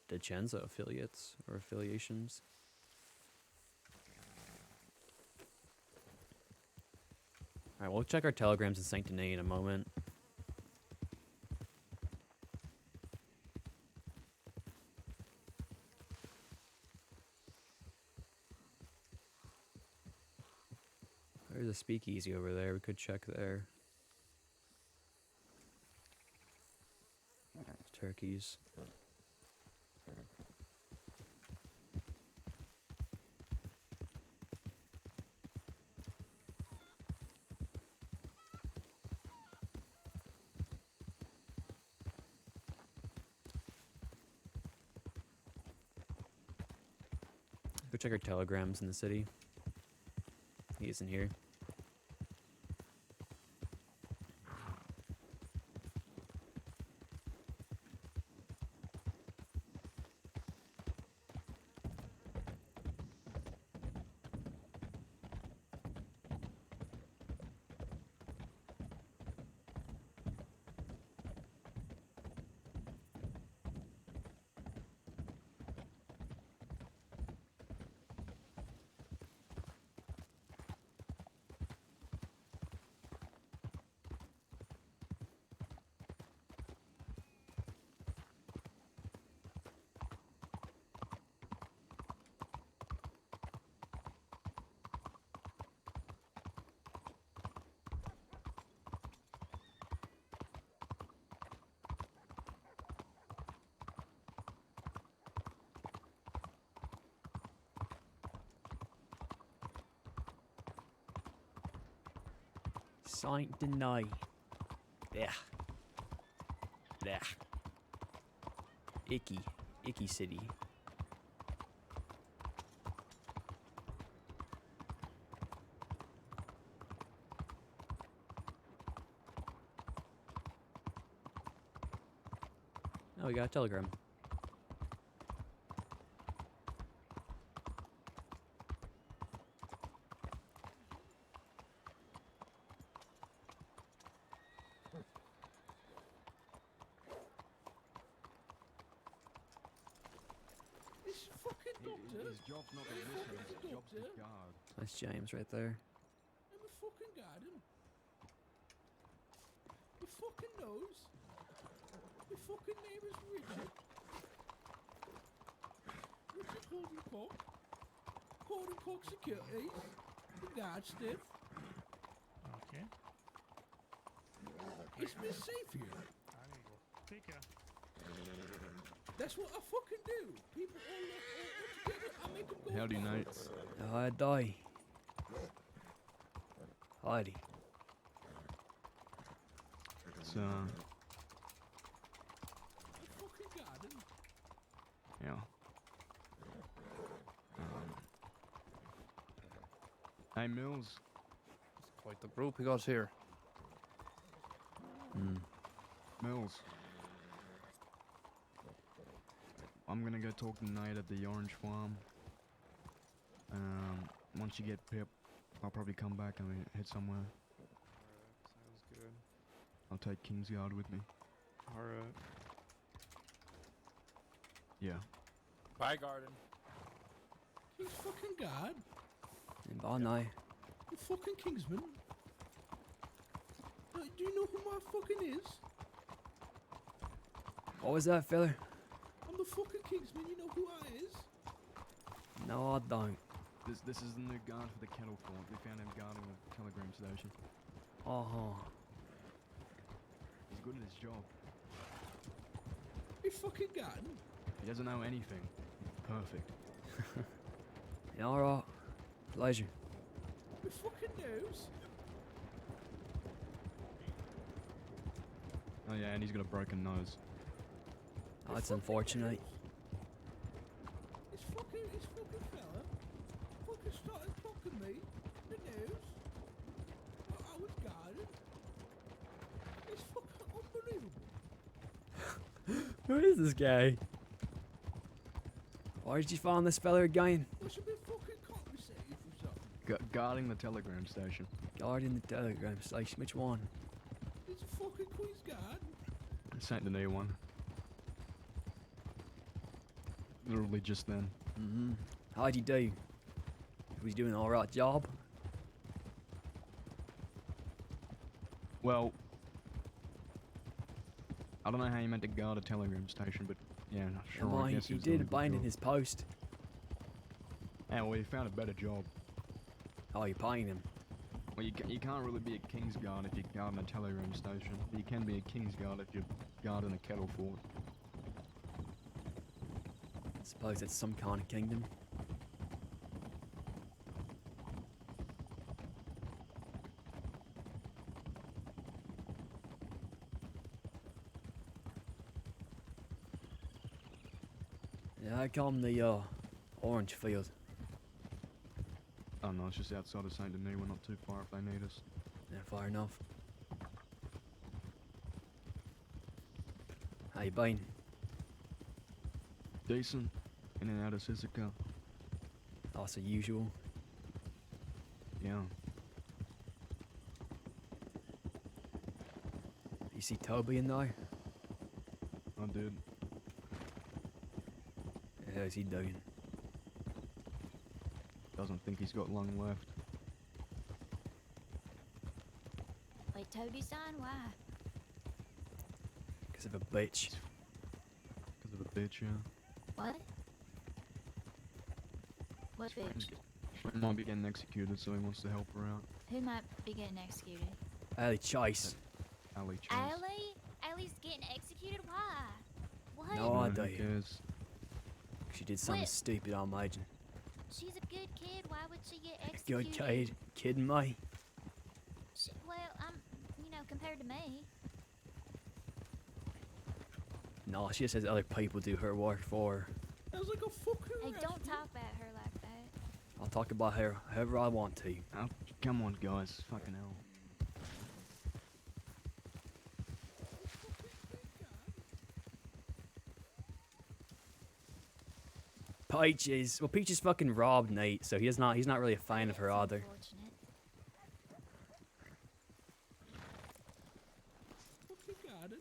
DeCenza affiliates or affiliations. Alright, we'll check our telegrams in Saint Denis in a moment. There's a speakeasy over there. We could check there. Turkeys. Go check our telegrams in the city. He isn't here. Saint Denis. Yeah. Yeah. Icky. Icky city. Oh, we got a telegram. This fucking doctor. His job's not a mission, his job's to guard. That's James right there. I'm a fucking garden. Your fucking nose. Your fucking name is Richard. Richard Holden Cook. Holden Cook Security. The guard stiff. Okay. Is Miss safe here? I need to go take her. That's what I fucking do. People all together, I make them go. Howdy, Nates. I die. Heidi. The fucking garden. Yeah. Hey, Mills. It's quite the group we got here. Mills. I'm gonna go talk to Nate at the orange farm. Once you get Pip, I'll probably come back and head somewhere. Alright, sounds good. I'll take Kingsguard with me. Alright. Yeah. Bye, Garden. King's fucking guard? And bye now. You fucking Kingsman? Do you know who my fucking is? What was that, fella? I'm the fucking Kingsman, you know who I is? No, I don't. This is the new guard for the cattle fort. We found him guarding the telegram station. He's good at his job. You fucking garden? He doesn't know anything. Perfect. Yeah, alright. Pleasure. You fucking knows? Oh yeah, and he's got a broken nose. Oh, that's unfortunate. This fucking fella fucking started clocking me. The news. I was guarded. It's fucking unbelievable. Who is this guy? Why did you find this fella again? Must have been fucking compensated for something. Guarding the telegram station. Guarding the telegram station. Which one? It's a fucking Queen's Guard. Saint Denis one. Literally just then. How'd you do? Was you doing an alright job? Well, I don't know how you meant to guard a telegram station, but yeah, sure. Well, I he guess he was doing did a good abandon job. his post. Yeah, well, he found a better job. Oh, you're paying him. Well, you can't really be a king's guard if you're guarding a telegram station. But you can be a king's guard if you're guarding a cattle fort. I suppose it's some kind of kingdom. Yeah, I call them the orange field. Oh no, it's just outside of Saint Denis. We're not too far if they need us. Yeah, far enough. How you been? Decent. In and out of Sisika. That's the usual. Yeah. You see Toby in there? I did. How's he doing? Doesn't think he's got long left. Wait, Toady-san, why? Because of a bitch. Because of a bitch, yeah. What? What bitch? She might be getting executed, so he wants to help her out. Who might be getting executed? Ellie Chase. Ali Chase. Allie? Allie's getting executed? Why? What? No Who idea. cares? She did something What? stupid, I imagine. She's a good kid. Why would she get Good executed? kid. Kidding me? Well, compared to me. No, she just has other people do her work for her. Sounds like a fucking Hey, don't harassment. talk about her like that. I'll talk about her however I want to. Oh, come on, guys. Fucking hell. Peach is fucking robbed Nate, so he's not really a fan of her That's either. unfortunate. Fucking garden.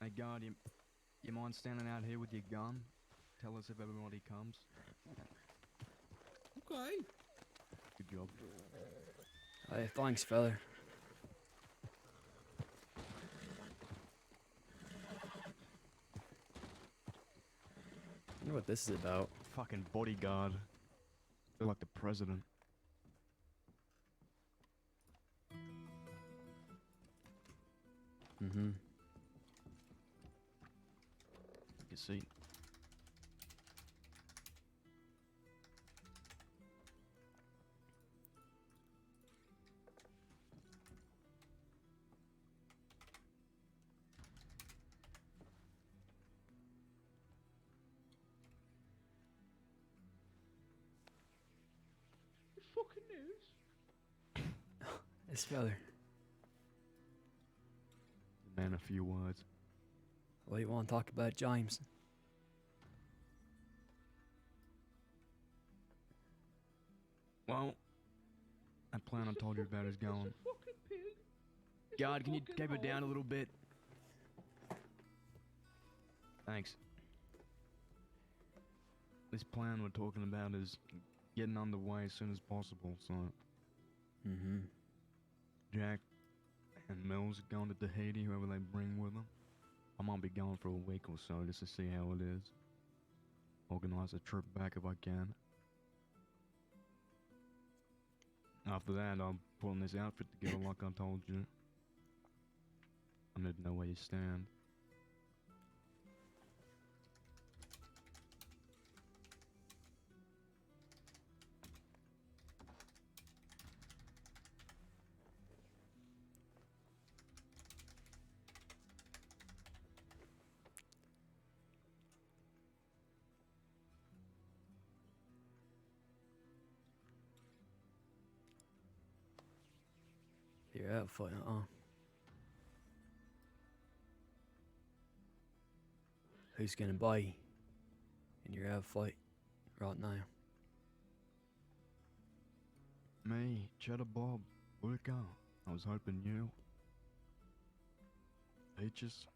Hey, guard, you mind standing out here with your gun? Tell us if everybody comes. Okay. Good job. Hey, thanks, fella. I wonder what this is about. Fucking bodyguard. They're like the president. Mm-hmm. Take a seat. fucking news? This fella. Man, a few words. What do you want to talk about, James? Well, that plan I told you about is going. Fucking pig. God, can you fucking keep it down a hole. little bit? Thanks. This plan we're talking about is getting underway as soon as possible, so Mm-hmm. Jack and Mills are going to Tahiti, whoever they bring with them. I might be going for a week or so just to see how it is. Organize a trip back if I can. After that, I'm putting this outfit together like I told you. I need to know where you stand. You're out for it, Who's gonna buy you in your outfit right now? Me, Cheddar Bob, Luca. I was hoping you. Peaches.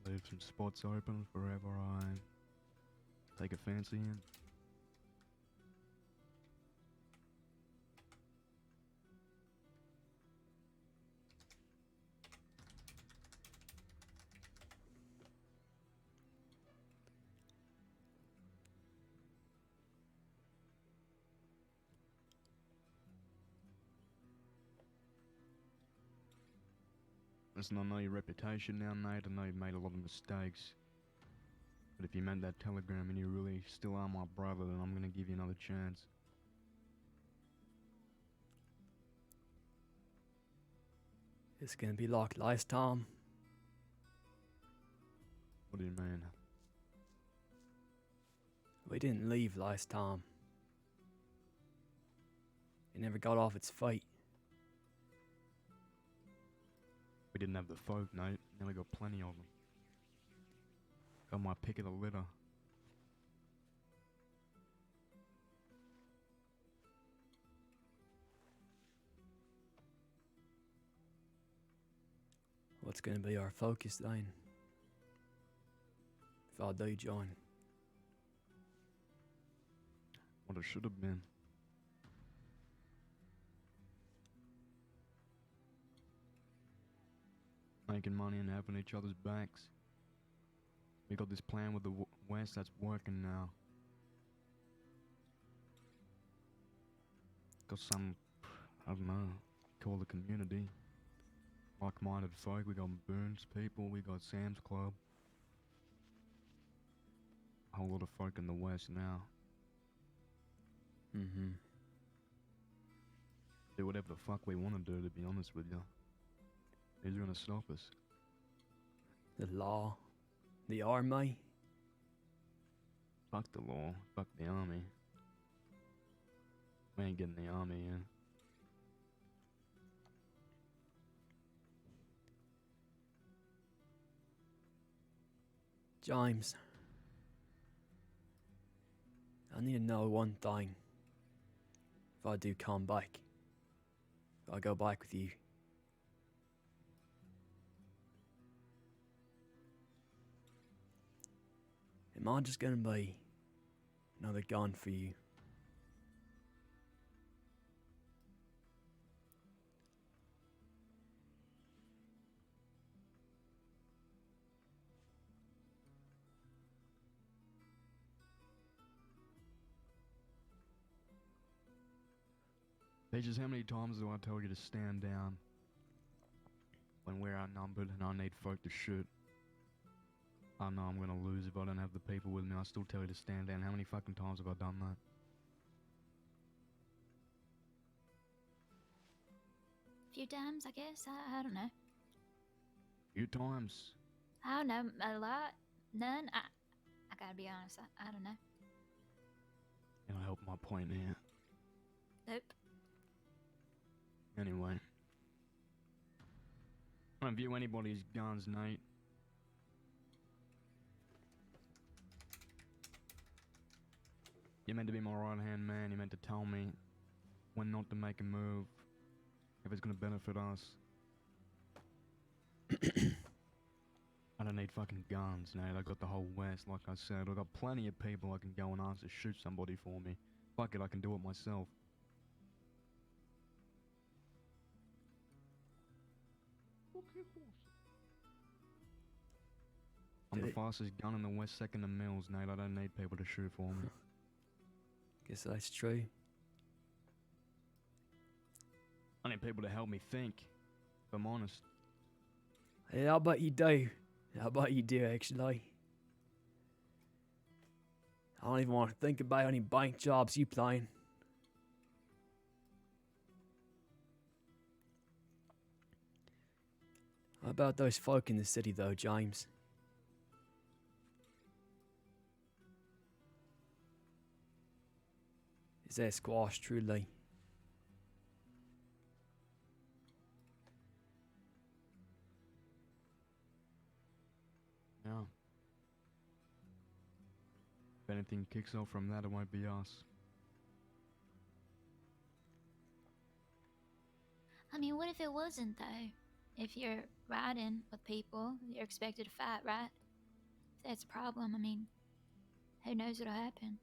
Leave some spots open for wherever I take a fancy in. Listen, I know your reputation now, Nate. I know you've made a lot of mistakes. But if you meant that telegram and you really still are my brother, then I'm gonna give you another chance. It's gonna be like last time. What do you mean? We didn't leave last time. It never got off its feet. We didn't have the folk, Nate. Now we got plenty of them. Got my pick of the litter. What's gonna be our focus then? If I do join. What it should have been. Making money and having each other's backs. We got this plan with the West that's working now. Got some, I don't know, call the community. Like-minded folk. We got Burns people, we got Sam's Club. A whole lot of folk in the West now. Mm-hmm. Do whatever the fuck we want to do, to be honest with you. Who's gonna stop us? The law. The army. Fuck the law. Fuck the army. We ain't getting the army in. James. I need to know one thing. If I do come back. If I go back with you. Am I just gonna be another gun for you? Pages, how many times do I tell you to stand down when we're outnumbered and I need folk to shoot? I know I'm gonna lose if I don't have the people with me. I still tell you to stand down. How many fucking times have I done that? Few times, I guess. I don't know. Few times. I don't know. A lot. None. gotta be honest. I don't know. It'll help my point here. Nope. Anyway. I don't view anybody's guns, Nate. You're meant to be my right-hand man. You're meant to tell me when not to make a move, if it's gonna benefit us. I don't need fucking guns, Nate. I got the whole West, like I said. I got plenty of people I can go and ask to shoot somebody for me. Fuck it, I can do it myself. Okay, horse. I'm the Did it- fastest gun in the West, second to Mills, Nate. I don't need people to shoot for me. Guess that's true. I need people to help me think, if I'm honest. Yeah, I bet you do. I bet you do, actually. I don't even want to think about any bank jobs you playing. How about those folk in the city, though, James? Is that squash truly? Yeah. If anything kicks off from that, it won't be us. I mean, what if it wasn't, though? If you're riding with people, you're expected to fight, right? If that's a problem, I mean, who knows what'll happen?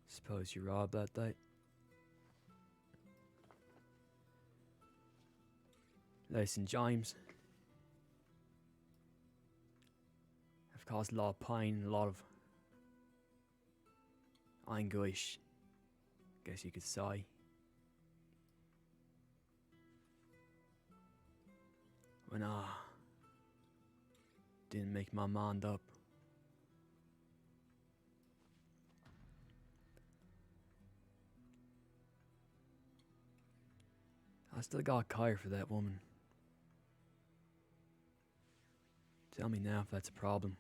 Suppose you're right about that. Listen, James. I've caused a lot of pain, a lot of anguish, guess you could say. When I didn't make my mind up. I still got care for that woman. Tell me now if that's a problem.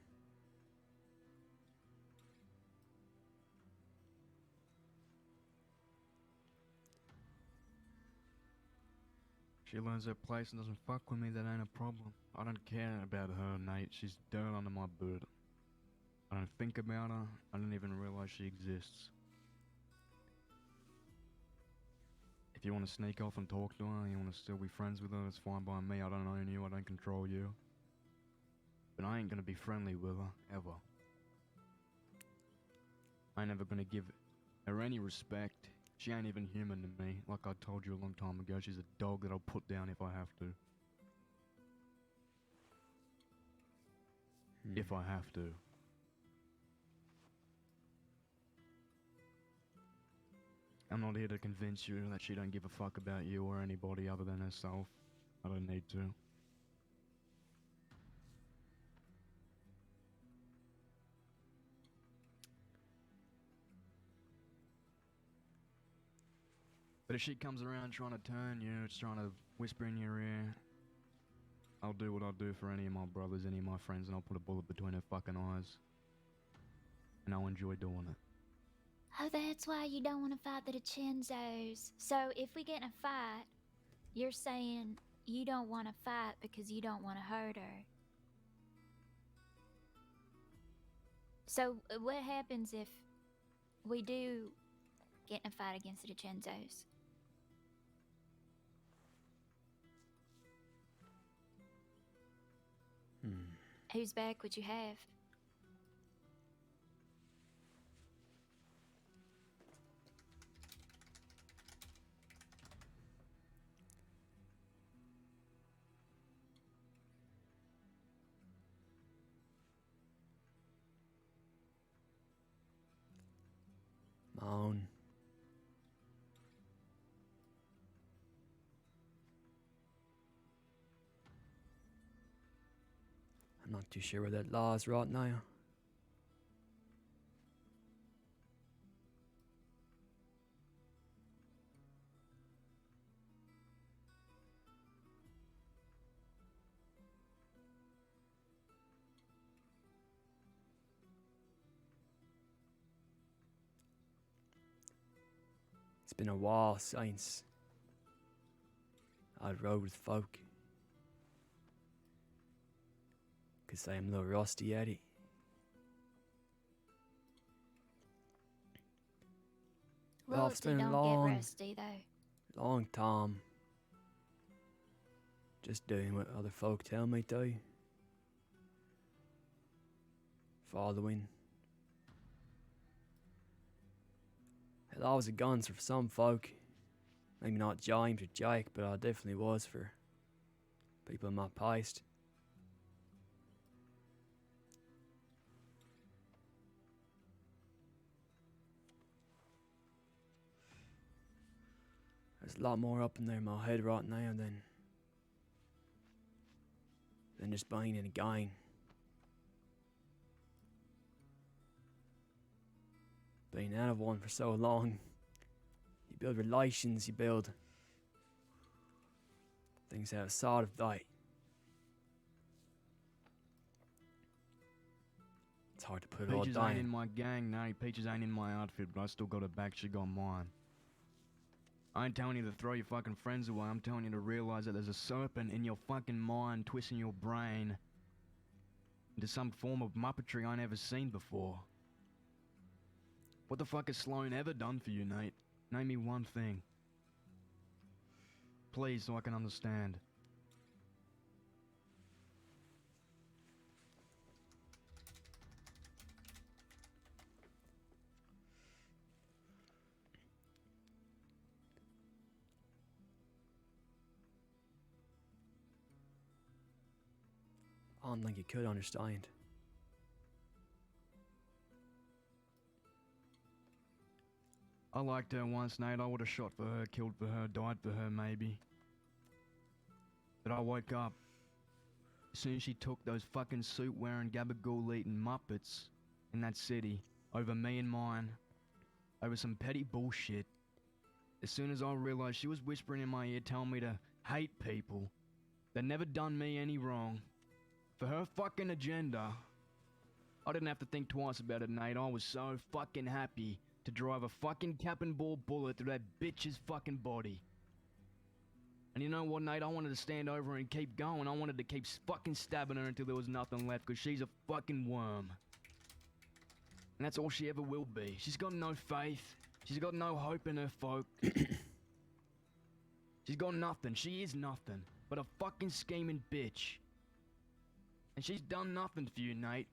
She learns her place and doesn't fuck with me, that ain't a problem. I don't care about her, Nate. She's dirt under my boot. I don't think about her. I don't even realize she exists. If you want to sneak off and talk to her, you want to still be friends with her, it's fine by me. I don't own you, I don't control you. But I ain't gonna be friendly with her, ever. I ain't never gonna give her any respect. She ain't even human to me. Like I told you a long time ago, she's a dog that I'll put down if I have to. If I have to. I'm not here to convince you that she don't give a fuck about you or anybody other than herself. I don't need to. But if she comes around trying to turn you, it's trying to whisper in your ear, I'll do what I'll do for any of my brothers, any of my friends, and I'll put a bullet between her fucking eyes. And I'll enjoy doing it. Oh, that's why you don't want to fight the DiCenzos. So if we get in a fight, you're saying you don't want to fight because you don't want to hurt her. So what happens if we do get in a fight against the DiCenzos? Whose back would you have? My own. I'm not too sure where that lies right now. been a while since I rode with folk. Could say I'm a little rusty at it. Well, it's Royalty been a don't long, get rusty though. long time. Just doing what other folk tell me to. Following. Hell, I was a guns for some folk. Maybe not James or Jake, but I definitely was for people in my past. There's a lot more up in there in my head right now than just being in a gang. Being out of one for so long, you build relations, you build things outside of that. It's hard to put it all Peaches ain't in down. my gang, no. Peaches ain't in my outfit, but I still got her back, she got mine. I ain't telling you to throw your fucking friends away, I'm telling you to realize that there's a serpent in your fucking mind twisting your brain into some form of muppetry I never seen before. What the fuck has Sloane ever done for you, Nate? Name me one thing. Please, so I can understand. I don't think you could understand. I liked her once, Nate. I would have shot for her, killed for her, died for her, maybe. But I woke up. As soon as she took those fucking suit-wearing, gabagool-eating Muppets in that city over me and mine, over some petty bullshit. As soon as I realized she was whispering in my ear telling me to hate people that never done me any wrong for her fucking agenda, I didn't have to think twice about it, Nate. I was so fucking happy to drive a fucking cap and ball bullet through that bitch's fucking body. And you know what, Nate? I wanted to stand over her and keep going. I wanted to keep fucking stabbing her until there was nothing left, because she's a fucking worm. And that's all she ever will be. She's got no faith. She's got no hope in her folk. She's got nothing. She is nothing but a fucking scheming bitch. And she's done nothing for you, Nate,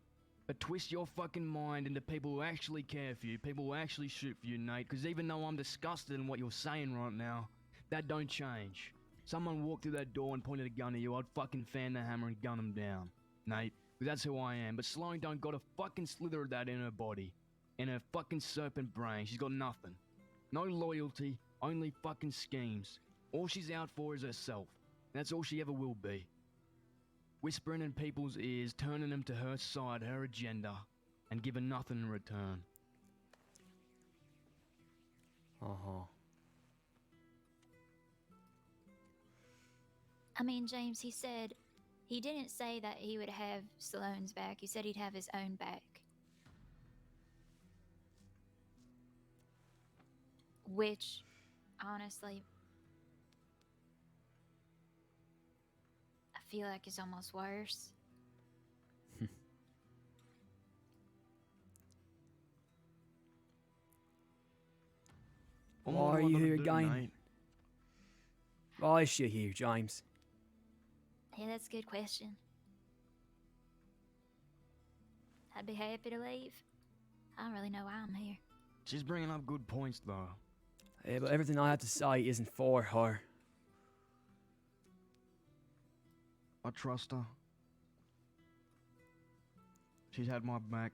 but twist your fucking mind into people who actually care for you, people who actually shoot for you, Nate, because even though I'm disgusted in what you're saying right now, that don't change. Someone walked through that door and pointed a gun at you, I'd fucking fan the hammer and gun him down, Nate, because that's who I am. But Sloane don't got a fucking slither of that in her body, in her fucking serpent brain. She's got nothing. No loyalty, only fucking schemes. All she's out for is herself. And that's all she ever will be. Whispering in people's ears, turning them to her side, her agenda, and giving nothing in return. Uh-huh. I mean, James, he didn't say that he would have Salone's back. He said he'd have his own back. Which, honestly, I feel like is almost worse. What Why more are do I you gotta here do, again? Nate? Why is she here, James? Yeah, that's a good question. I'd be happy to leave. I don't really know why I'm here. She's bringing up good points, though. Yeah, but everything I have to say isn't for her. I trust her. She's had my back.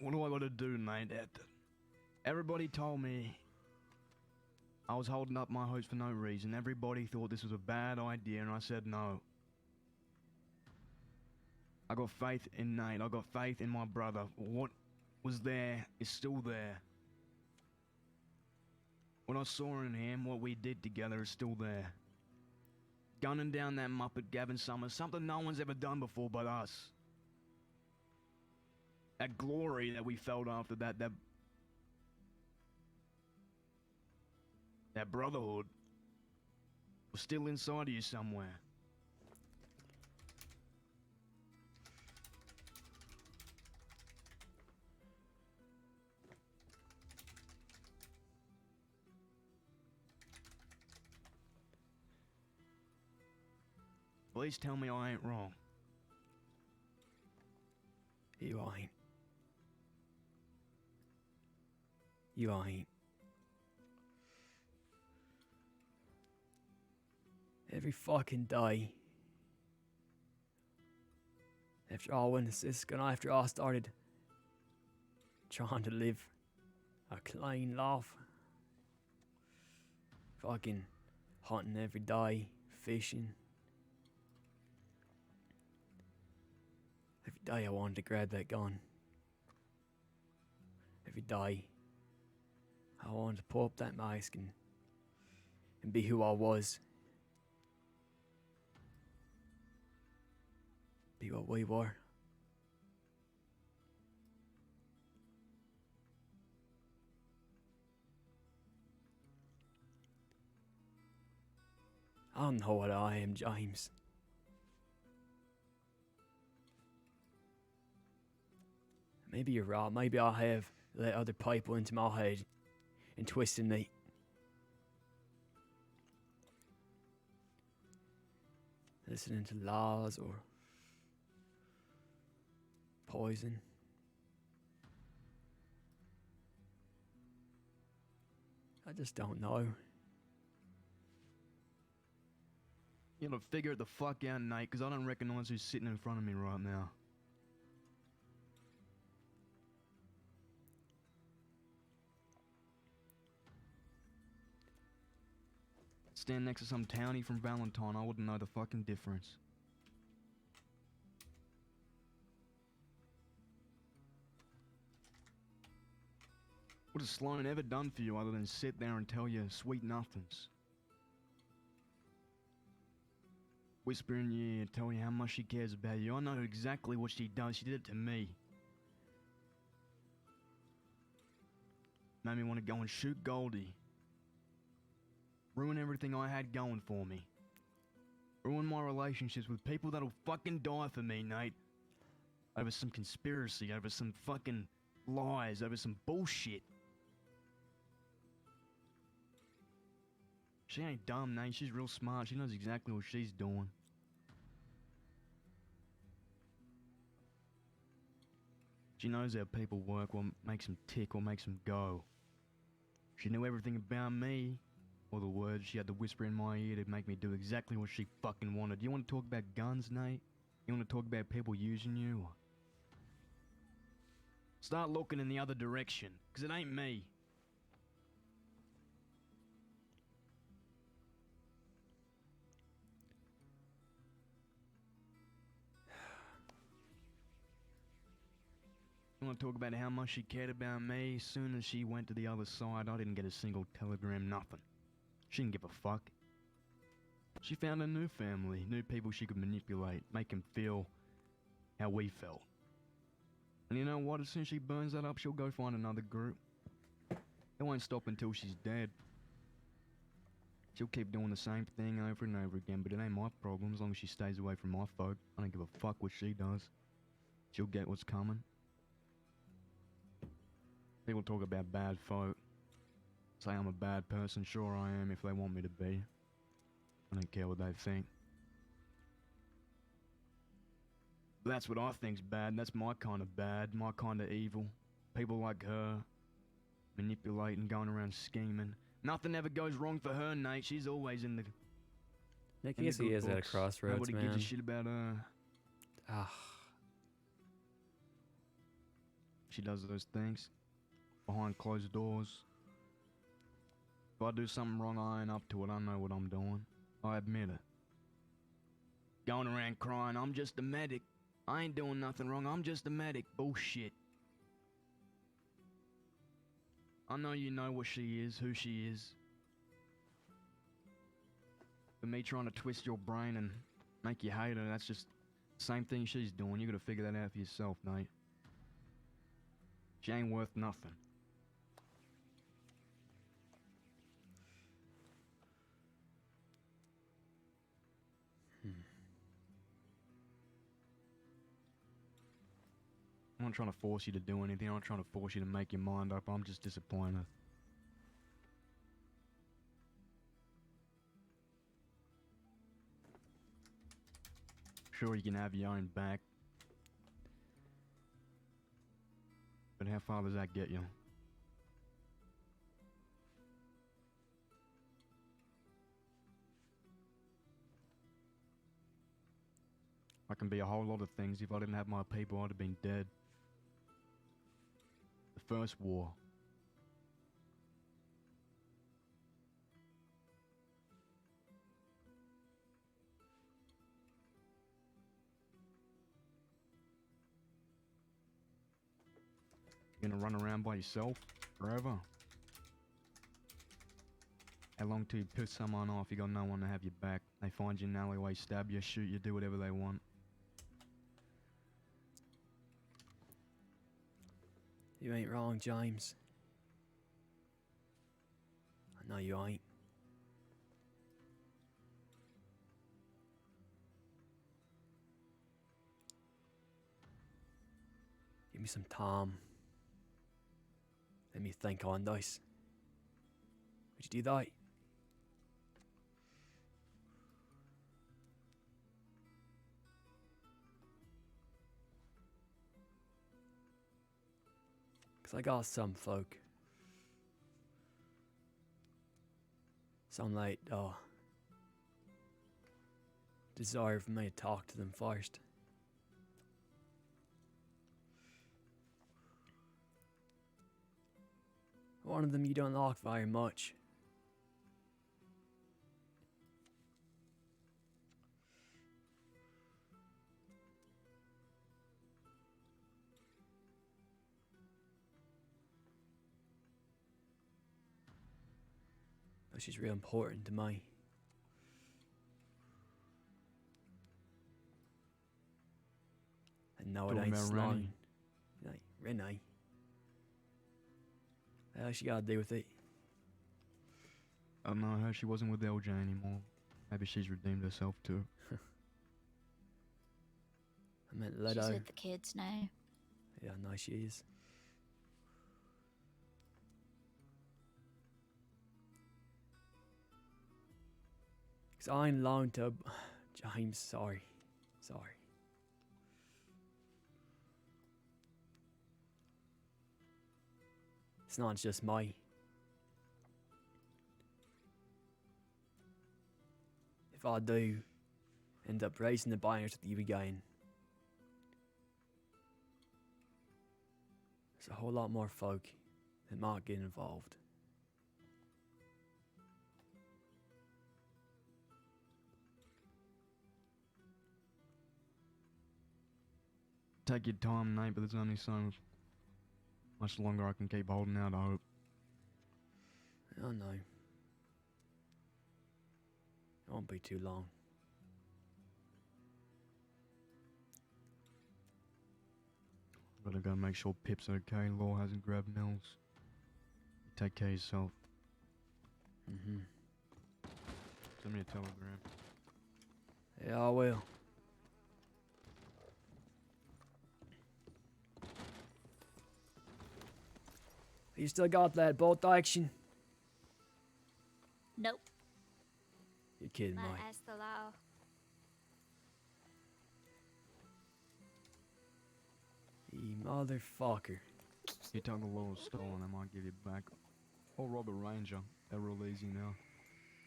What do I gotta do, mate? Everybody told me I was holding up my hopes for no reason. Everybody thought this was a bad idea, and I said no. I got faith in Nate. I got faith in my brother. What was there is still there. What I saw in him, what we did together, is still there. Gunning down that Muppet Gavin Summers, something no one's ever done before but us. That glory that we felt after that brotherhood was still inside of you somewhere. Please tell me I ain't wrong. You ain't. You ain't. Every fucking day. After I went to Cisco, and after I started trying to live a clean life. Fucking hunting every day, fishing. Every day I wanted to grab that gun. Every day I wanted to pull up that mask and be who I was. Be what we were. I don't know what I am, James. Maybe you're right. Maybe I have let other people into my head and twisted me. Listening to lies or poison. I just don't know. You gotta figure it the fuck out, Nate, because I don't recognize who's sitting in front of me right now. Stand next to some townie from Valentine, I wouldn't know the fucking difference. What has Sloane ever done for you other than sit there and tell you sweet nothings? Whisper in your ear, tell you how much she cares about you. I know exactly what she does. She did it to me. Made me want to go and shoot Goldie. Ruin everything I had going for me. Ruin my relationships with people that'll fucking die for me, Nate. Over some conspiracy, over some fucking lies, over some bullshit. She ain't dumb, Nate. She's real smart. She knows exactly what she's doing. She knows how people work, what makes them tick, what makes them go. She knew everything about me. Or the words she had to whisper in my ear to make me do exactly what she fucking wanted. You want to talk about guns, Nate? You want to talk about people using you? Start looking in the other direction, because it ain't me. You want to talk about how much she cared about me? As soon as she went to the other side, I didn't get a single telegram, nothing. She didn't give a fuck. She found a new family, new people she could manipulate, make them feel how we felt. And you know what? As soon as she burns that up, she'll go find another group. It won't stop until she's dead. She'll keep doing the same thing over and over again, but it ain't my problem as long as she stays away from my folk. I don't give a fuck what she does. She'll get what's coming. People talk about bad folk. Say I'm a bad person, sure I am if they want me to be. I don't care what they think. But that's what I think's bad, that's my kind of bad, my kind of evil. People like her, manipulating, going around scheming. Nothing ever goes wrong for her, Nate, she's always in the... Nick, I in the guess he good is at a books. crossroads, Nobody man. gives a shit about her. Ah, She does those things. Behind closed doors. If I do something wrong, I ain't up to it. I know what I'm doing. I admit it. Going around crying, I'm just a medic. I ain't doing nothing wrong. I'm just a medic. Bullshit. I know you know what she is, who she is. But me trying to twist your brain and make you hate her, that's just the same thing she's doing. You gotta figure that out for yourself, Nate. She ain't worth nothing. I'm not trying to force you to do anything. I'm not trying to force you to make your mind up. I'm just disappointed. Sure, you can have your own back. But how far does that get you? I can be a whole lot of things. If I didn't have my people, I'd have been dead. The first war. You gonna run around by yourself forever? How long till you piss someone off, you got no one to have your back. They find you in an alleyway, stab you, shoot you, do whatever they want. You ain't wrong, James. I know you ain't. Give me some time. Let me think on this. Would you do that? Cause I got some folk. Some like desire for me to talk to them first. One of them you don't like very much. But she's real important to me. And no, it Talking ain't about Sloane. Like, Renee. What else you gotta do with it? I don't know how she wasn't with LJ anymore. Maybe she's redeemed herself too. I meant She's Leto. with the kids now. Yeah, I know she is. Cause I ain't alone to James, sorry. Sorry. It's not just me. If I do end up raising the binders with you again, there's a whole lot more folk that might get involved. Take your time, Nate, but there's only so much longer I can keep holding out, I hope. I know. It won't be too long. Better go make sure Pip's okay. Law hasn't grabbed Nels. Take care of yourself. Mm-hmm. Send me a telegram. Yeah, I will. You still got that bolt action? Nope. You're kidding, Might Mike. ask the law. You motherfucker. You tell the law is stolen, I might give you back. Or rob a ranger. They're real easy now.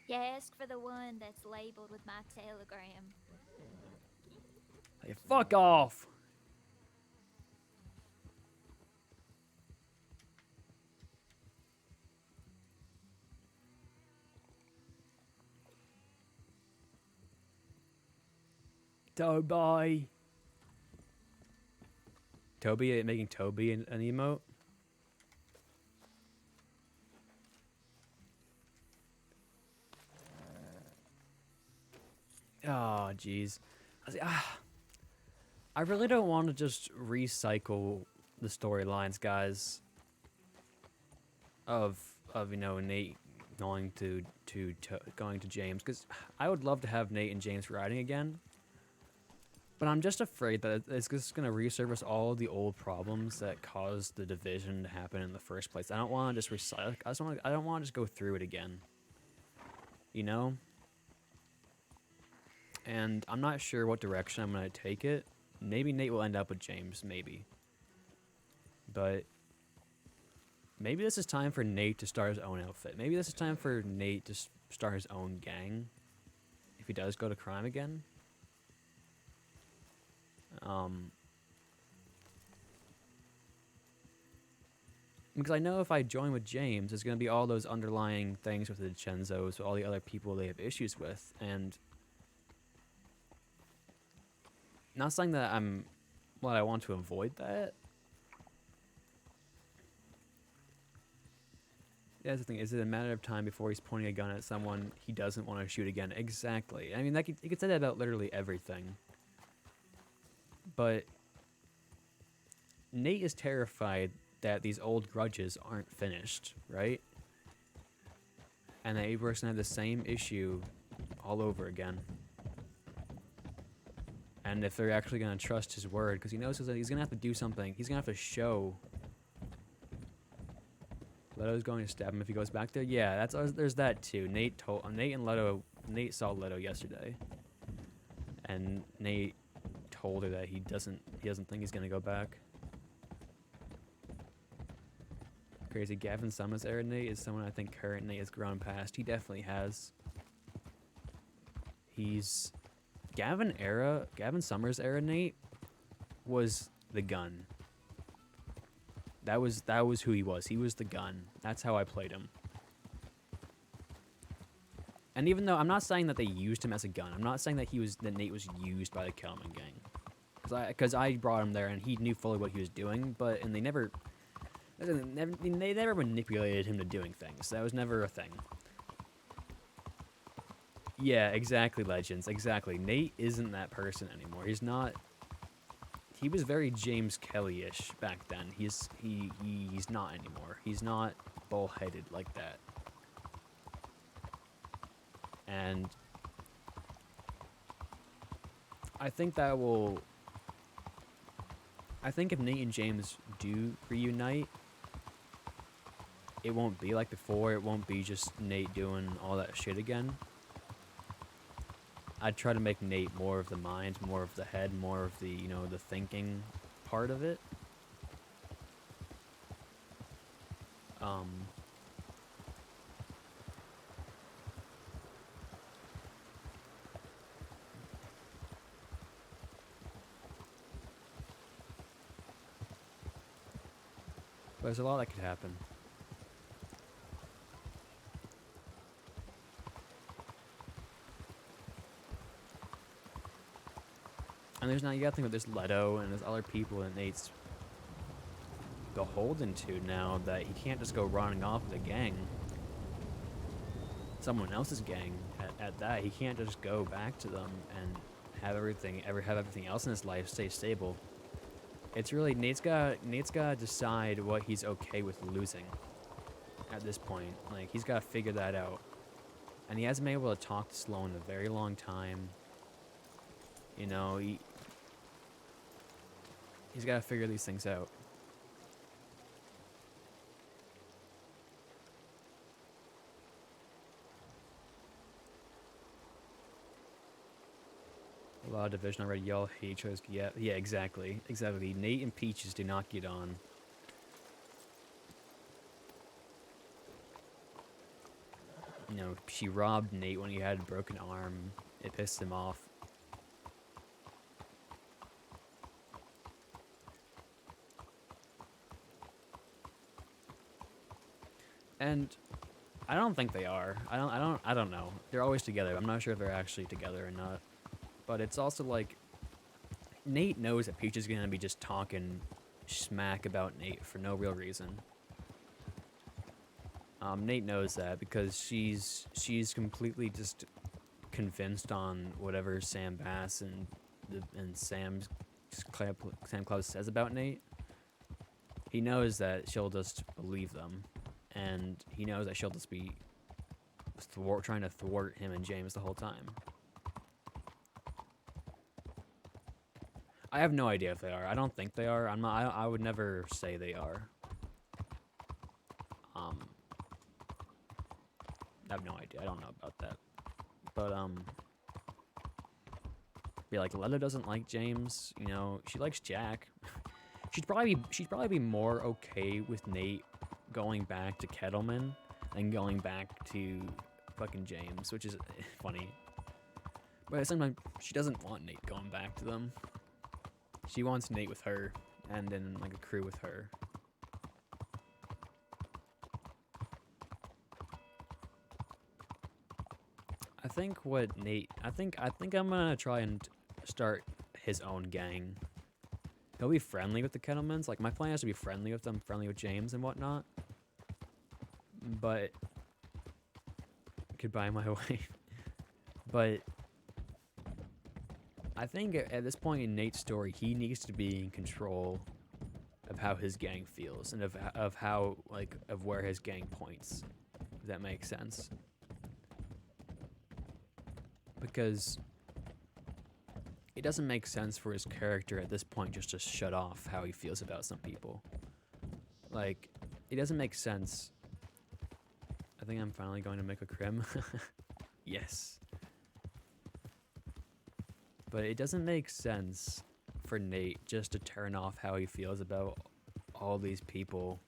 Yeah, ask for the one that's labeled with my telegram. Hey, fuck off! Toby. Toby, making Toby an emote? oh, jeez. I really don't want to just recycle the storylines, guys. Of Nate going to James, because I would love to have Nate and James riding again. But I'm just afraid that it's just going to resurface all the old problems that caused the division to happen in the first place. I don't want to just recycle. I don't want to just go through it again. You know? And I'm not sure what direction I'm going to take it. Maybe Nate will end up with James, maybe. But maybe this is time for Nate to start his own outfit. Maybe this is time for Nate to start his own gang. If he does go to crime again. Because I know if I join with James, there's going to be all those underlying things with the Dincenzos, with all the other people they have issues with, and not saying that I want to avoid that. Yeah, that's the thing. Is it a matter of time before he's pointing a gun at someone he doesn't want to shoot again? Exactly. I mean, you could say that about literally everything. But Nate is terrified that these old grudges aren't finished, right? And that Aber's gonna have the same issue all over again. And if they're actually gonna trust his word, because he knows that he's gonna have to do something, he's gonna have to show. Leto's going to stab him if he goes back there. Yeah, there's that too. Nate saw Leto yesterday, and Nate told her that he doesn't think he's gonna go back. Crazy. Gavin Summers era Nate is someone I think current Nate has grown past. He definitely has. He's Gavin Summers era Nate was the gun. That was who he was. He was the gun. That's how I played him. And even though I'm not saying that they used him as a gun, I'm not saying that Nate was used by the Kelman gang, because I brought him there and he knew fully what he was doing. And they never manipulated him to doing things. That was never a thing. Yeah, exactly, Legends. Exactly. Nate isn't that person anymore. He's not. He was very James Kelly-ish back then. He's not anymore. He's not bullheaded like that. And I think if Nate and James do reunite, it won't be like before. It won't be just Nate doing all that shit again. I'd try to make Nate more of the mind, more of the head, more of the, the thinking part of it. But there's a lot that could happen. And you gotta think about there's Leto and there's other people that Nate's beholden to now, that he can't just go running off with a gang. Someone else's gang at that. He can't just go back to them and have everything else in his life stay stable. It's really Nate's gotta decide what he's okay with losing at this point. Like, he's gotta figure that out. And he hasn't been able to talk to Sloan in a very long time. He's got to figure these things out. A lot of division already. Y'all hate each other. Yeah, exactly. Exactly. Nate and Peaches do not get on. She robbed Nate when he had a broken arm. It pissed him off. And I don't think they are. I don't know. They're always together. I'm not sure if they're actually together or not. But it's also like Nate knows that Peach is going to be just talking smack about Nate for no real reason. Nate knows that because she's completely just convinced on whatever Sam Bass and Sam Claus says about Nate. He knows that she'll just believe them, and he knows that she'll just be trying to thwart him and James the whole time. I have no idea if they are. I don't think they are. I'm not. I would never say they are. I have no idea. I don't know about that. But yeah, like Letta doesn't like James. You know, she likes Jack. she'd probably be more okay with Nate going back to Kettleman than going back to fucking James, which is funny. But at the same time, she doesn't want Nate going back to them. She wants Nate with her, and then like a crew with her. I think I'm gonna try and start his own gang. He'll be friendly with the Kettlemans. Like, my plan is to be friendly with them, friendly with James and whatnot. But goodbye, my wife. But I think at this point in Nate's story, he needs to be in control of how his gang feels and of how, like, of where his gang points. If that makes sense. Because it doesn't make sense for his character at this point just to shut off how he feels about some people. Like, it doesn't make sense. I think I'm finally going to make a crim. Yes. But it doesn't make sense for Nate just to turn off how he feels about all these people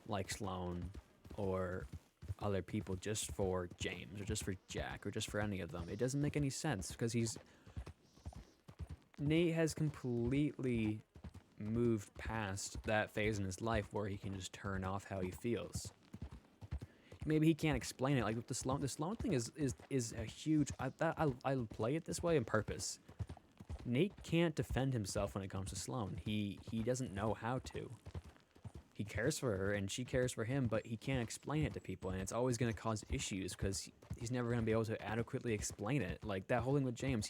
like Sloan or other people just for James or just for Jack or just for any of them. It doesn't make any sense because Nate has completely moved past that phase in his life where he can just turn off how he feels. Maybe he can't explain it. Like with the Sloan thing is a huge. I play it this way on purpose. Nate can't defend himself when it comes to Sloan. He doesn't know how to. He cares for her and she cares for him, but he can't explain it to people, and it's always going to cause issues because he's never going to be able to adequately explain it. Like that whole thing with James,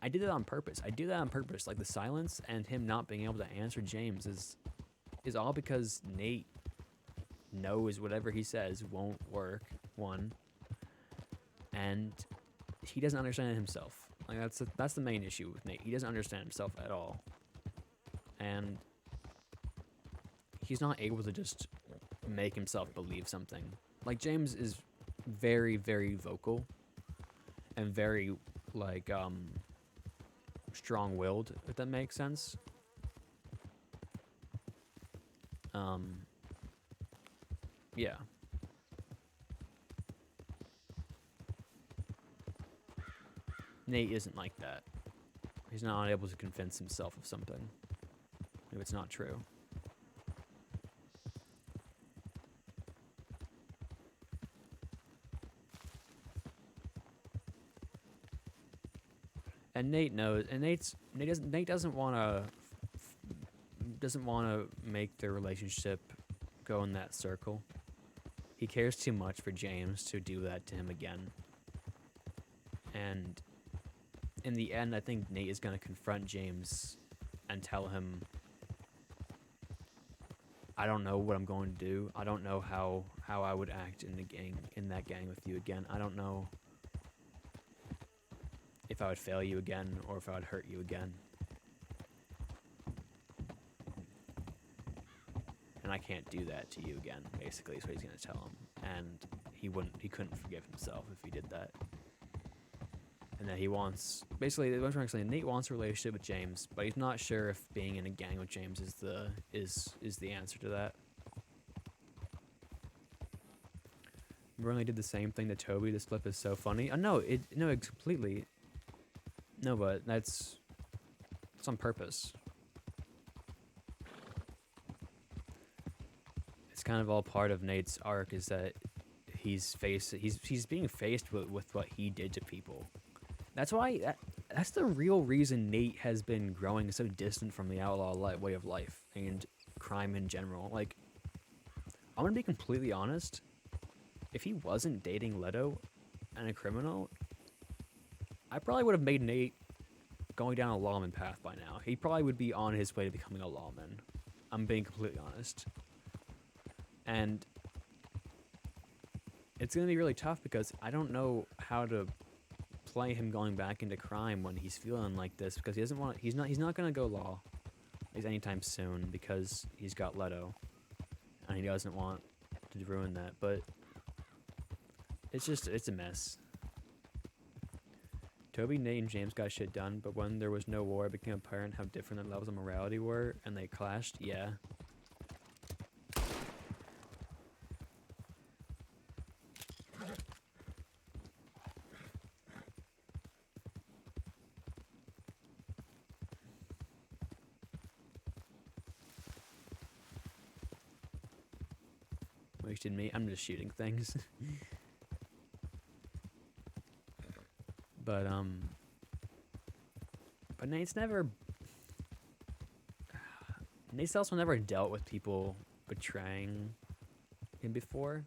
I did that on purpose. I do that on purpose. Like the silence and him not being able to answer James is all because Nate knows whatever he says won't work, one, and he doesn't understand it himself. Like that's the main issue with Nate. He doesn't understand himself at all, and he's not able to just make himself believe something. Like James is very, very vocal and very like strong-willed, if that makes sense. Yeah. Nate isn't like that. He's not able to convince himself of something if it's not true. And Nate knows, and Nate doesn't want to make their relationship go in that circle. He cares too much for James to do that to him again. And in the end, I think Nate is going to confront James and tell him, I don't know what I'm going to do. I don't know how I would act in that gang with you again. I don't know if I would fail you again or if I would hurt you again. And I can't do that to you again, basically, is what he's going to tell him. And he couldn't forgive himself if he did that. And that he wants, basically, what I'm trying to say, Nate wants a relationship with James, but he's not sure if being in a gang with James is the answer to that. Remember when they did the same thing to Toby? This clip is so funny. No, it's completely. No, but it's on purpose. It's kind of all part of Nate's arc, is that he's being faced with what he did to people. That's why that's the real reason Nate has been growing so distant from the outlaw way of life and crime in general. Like, I'm gonna be completely honest. if he wasn't dating Leto and a criminal, I probably would have made Nate going down a lawman path by now. He probably would be on his way to becoming a lawman. I'm being completely honest. And it's going to be really tough because I don't know how to play him going back into crime when he's feeling like this, because he doesn't want he's not going to go law anytime soon because he's got Leto and he doesn't want to ruin that. But it's a mess. Toby, Nate, and James got shit done, but when there was no war, it became apparent how different their levels of morality were, and they clashed. Yeah. Wasted me. I'm just shooting things. But Nate's also never dealt with people betraying him before.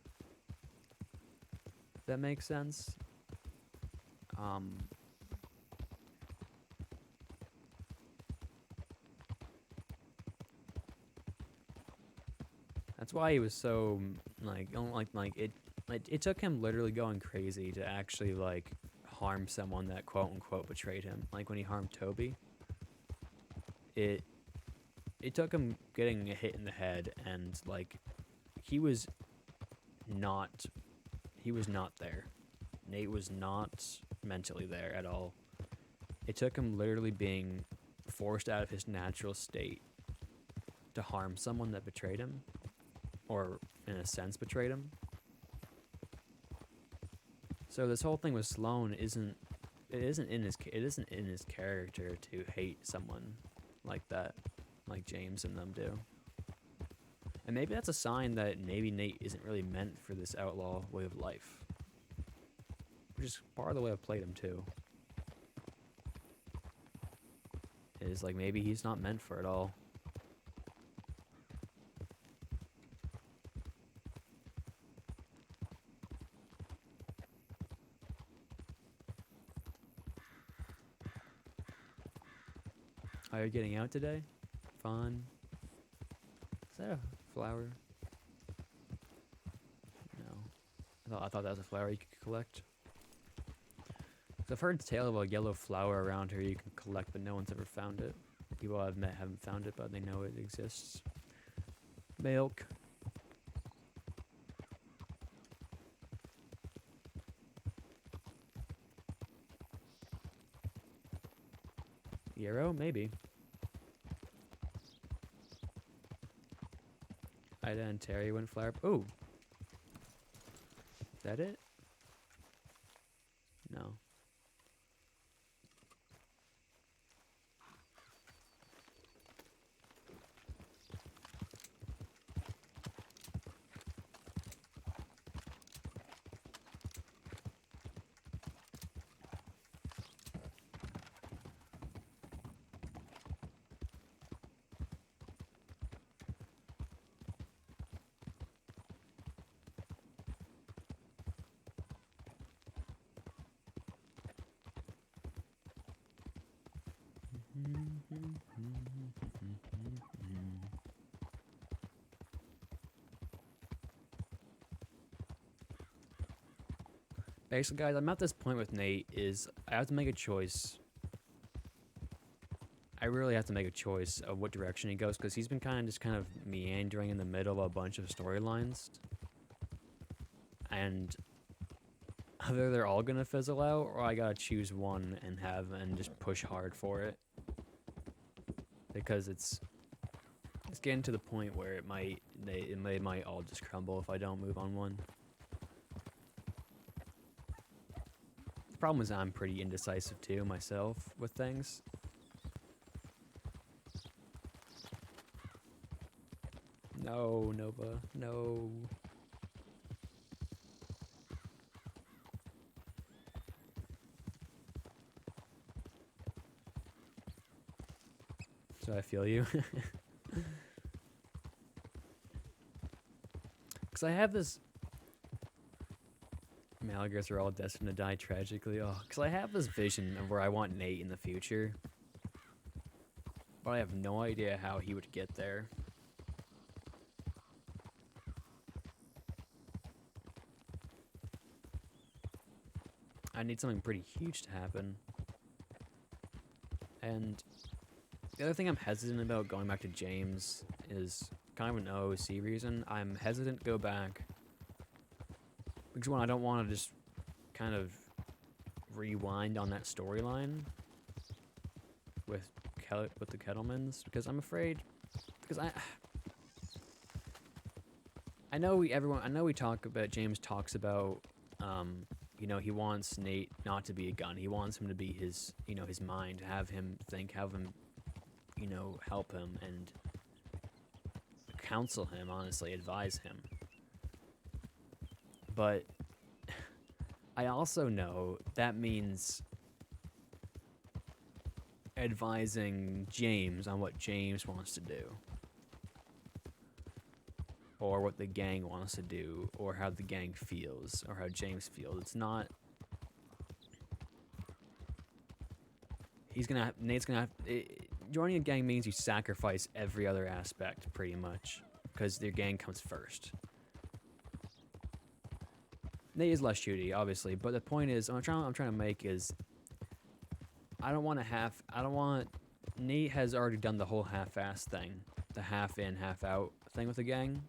If that makes sense. That's why he was so it took him literally going crazy to actually like harm someone that quote unquote betrayed him. Like when he harmed Toby, it took him getting a hit in the head, and like he was not there. Nate was not mentally there at all. It took him literally being forced out of his natural state to harm someone that betrayed him, or in a sense betrayed him. So this whole thing with Sloan isn't in his character to hate someone like that, like James and them do. And maybe that's a sign that maybe Nate isn't really meant for this outlaw way of life, which is part of the way I've played him too. Is like maybe he's not meant for it all. Are you getting out today? Fun. Is that a flower? No. I thought that was a flower you could collect. 'Cause I've heard tale of a yellow flower around here you can collect, but no one's ever found it. People I've met haven't found it, but they know it exists. Milk. Yarrow? Maybe. Ida and Terry went flower. Oh! Is that it? No. Basically, guys, I'm at this point with Nate is I have to make a choice. I really have to make a choice of what direction he goes, because he's been kind of meandering in the middle of a bunch of storylines. And either they're all gonna fizzle out, or I gotta choose one and just push hard for it. Because it's getting to the point where it might all just crumble if I don't move on one. The problem is I'm pretty indecisive too myself with things. No, Nova, no. So I feel you. Because I have this Alligators are all destined to die tragically. Oh, because I have this vision of where I want Nate in the future, but I have no idea how he would get there. I need something pretty huge to happen. And the other thing I'm hesitant about going back to James is kind of an OOC reason. I'm hesitant to go back because one, I don't want to just kind of rewind on that storyline with the Kettlemans, because I'm afraid, because I know we talk about, James talks about you know, he wants Nate not to be a gun. He wants him to be his, you know, his mind, have him think, have him, you know, help him and counsel him, honestly, advise him. But I also know that means advising James on what James wants to do, or what the gang wants to do, or how the gang feels, or how James feels. It's not... Nate's gonna have... joining a gang means you sacrifice every other aspect, pretty much, because your gang comes first. Nate is less shooty, obviously, but the point is, I'm trying to make is, I don't want... Nate has already done the whole half-ass thing, the half in, half out thing with the gang.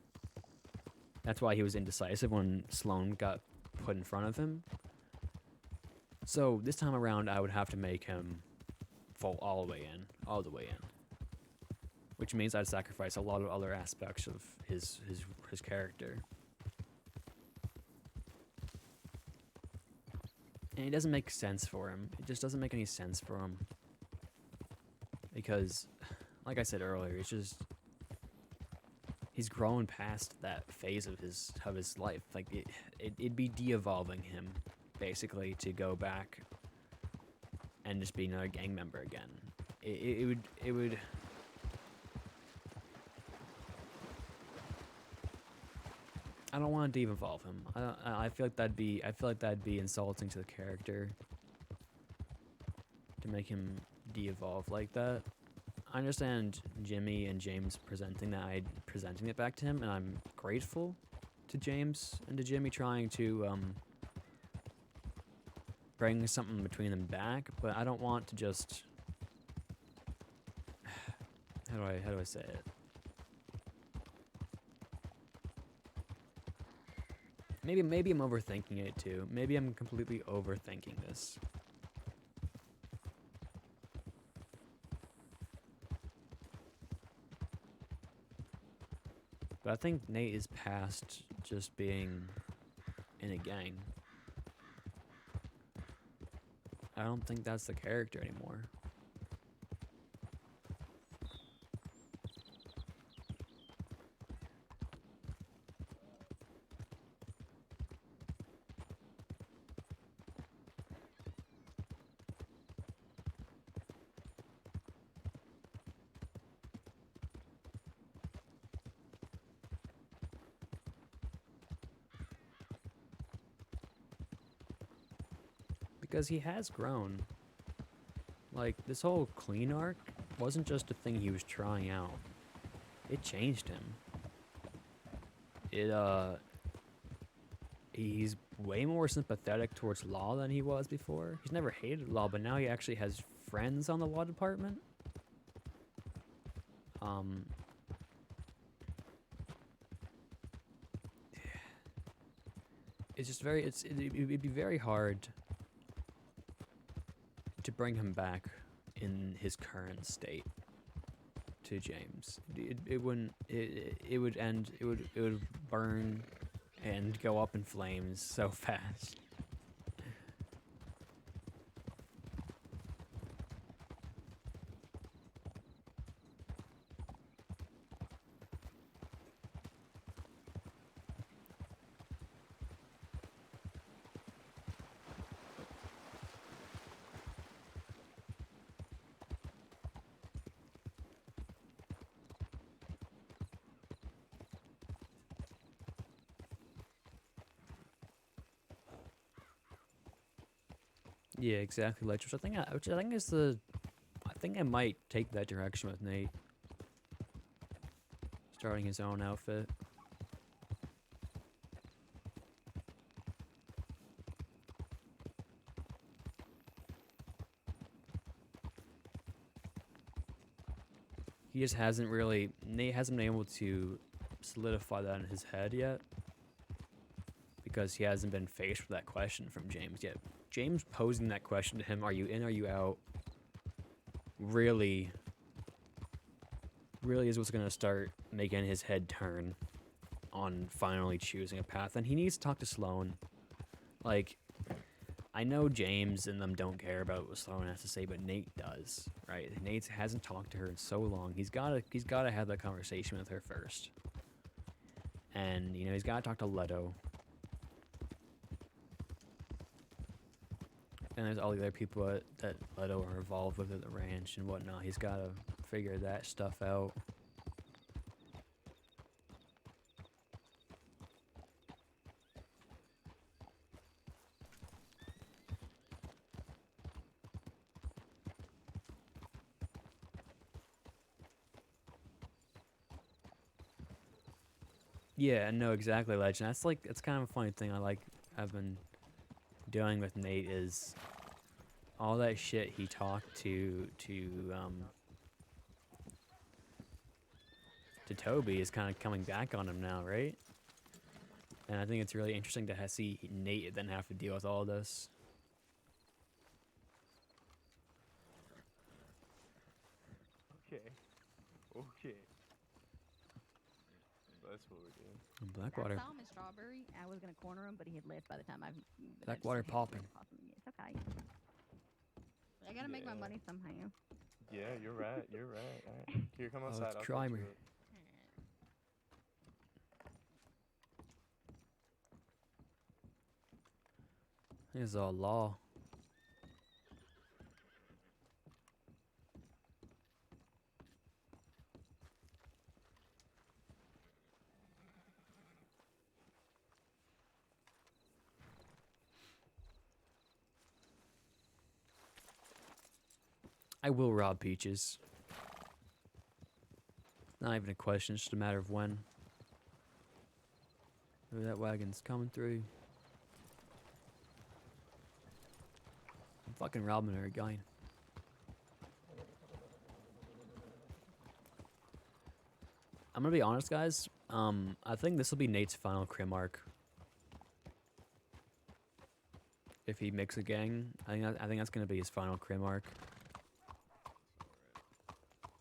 That's why he was indecisive when Sloan got put in front of him. So this time around, I would have to make him full all the way in. Which means I'd sacrifice a lot of other aspects of his character. And it doesn't make sense for him. It just doesn't make any sense for him. Because, like I said earlier, it's just... he's grown past that phase of his life. Like, it'd be de-evolving him, basically, to go back and just be another gang member again. It would... I don't want to de-evolve him. I feel like that'd be insulting to the character to make him de-evolve like that. I understand Jimmy and James presenting it back to him, and I'm grateful to James and to Jimmy trying to bring something between them back, but I don't want to just... how do I say it? Maybe I'm overthinking it too. Maybe I'm completely overthinking this. But I think Nate is past just being in a gang. I don't think that's the character anymore. Because he has grown. Like, this whole clean arc wasn't just a thing he was trying out. It changed him. He's way more sympathetic towards Law than he was before. He's never hated Law, but now he actually has friends on the Law Department. It's just it'd be very hard to bring him back in his current state to James. It would burn and go up in flames so fast. Yeah, exactly. Which I think is the. I think I might take that direction with Nate. Starting his own outfit. He just hasn't really. Nate hasn't been able to solidify that in his head yet. Because he hasn't been faced with that question from James yet. James posing that question to him, are you in, are you out? Really is what's going to start making his head turn on finally choosing a path. And he needs to talk to Sloan. Like, I know James and them don't care about what Sloan has to say, but Nate does, right? Nate hasn't talked to her in so long. He's gotta have that conversation with her first. And, you know, he's gotta talk to Leto. And there's all the other people that Leto are involved with at the ranch and whatnot. He's gotta figure that stuff out. Yeah, no, exactly, Legend. That's kind of a funny thing I've been doing with Nate is all that shit he talked to Toby is kind of coming back on him now, right? And I think it's really interesting to see Nate then have to deal with all this. Okay. Okay. That's what we're doing. Blackwater. I saw him in Strawberry. I was gonna corner him, but he had left by the time I. Blackwater popping. It's okay. I gotta make my money somehow. Yeah, you're right. You're right. All right. Here, come outside. It's I'll Crimer. This is all law. I will rob Peaches. Not even a question, it's just a matter of when. Maybe that wagon's coming through. I'm fucking robbing her again. I'm gonna be honest, guys. I think this will be Nate's final crim arc. If he makes a gang, I think that's gonna be his final crim arc.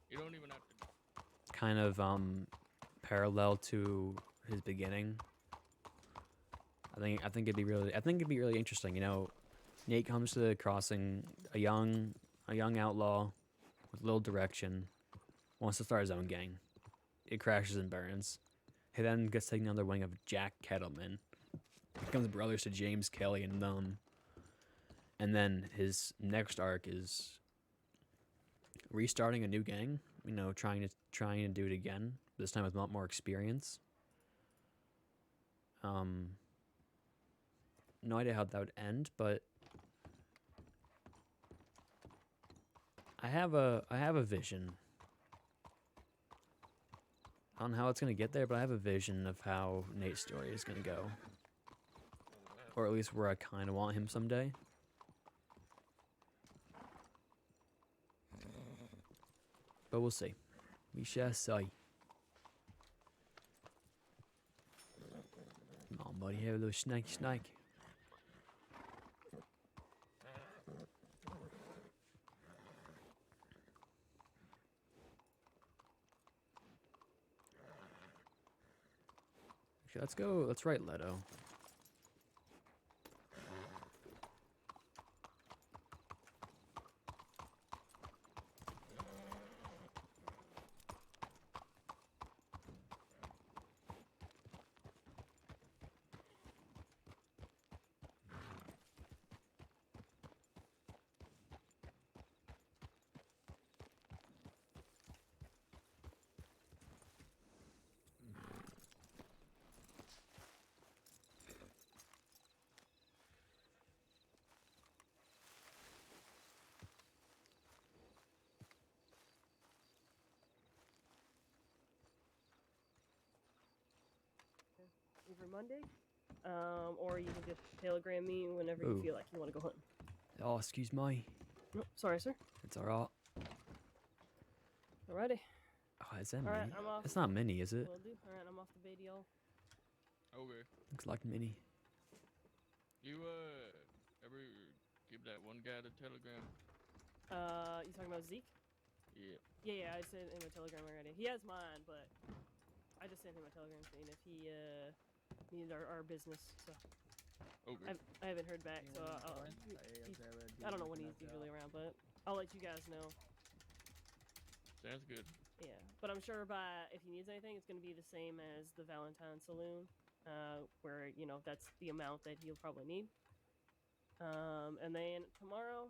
You don't even have to. Kind of parallel to his beginning. I think it'd be really interesting. You know, Nate comes to the crossing, a young outlaw with little direction, wants to start his own gang. It crashes and burns. He then gets taken under the wing of Jack Kettleman. Becomes brothers to James Kelly and them. And then his next arc is restarting a new gang. You know, trying to do it again. This time with a lot more experience. No idea how that would end, but I have a vision. I don't know how it's gonna get there, but I have a vision of how Nate's story is gonna go. Or at least where I kinda want him someday. But we'll see. We shall see. Come on, buddy, have a little snake. Okay, let's go. Let's write Leto. for Monday. Or you can just telegram me whenever you Ooh. feel like you want to go hunting. Oh, excuse me. Nope, sorry, sir. It's alright. Alrighty. Oh, is that Alright, mini? I'm off. It's not mini, is it? Will do. Alright, I'm off the bait, y'all. Okay. Looks like mini. You ever give that one guy the telegram? You talking about Zeke? Yeah. Yeah, I sent him a telegram already. He has mine, but I just sent him a telegram saying if he needs our business. So Okay. I haven't heard back, so I don't know when he's usually around, but I'll let you guys know. Sounds good. Yeah, but I'm sure if he needs anything, it's gonna be the same as the Valentine Saloon, where that's the amount that he'll probably need. And then tomorrow,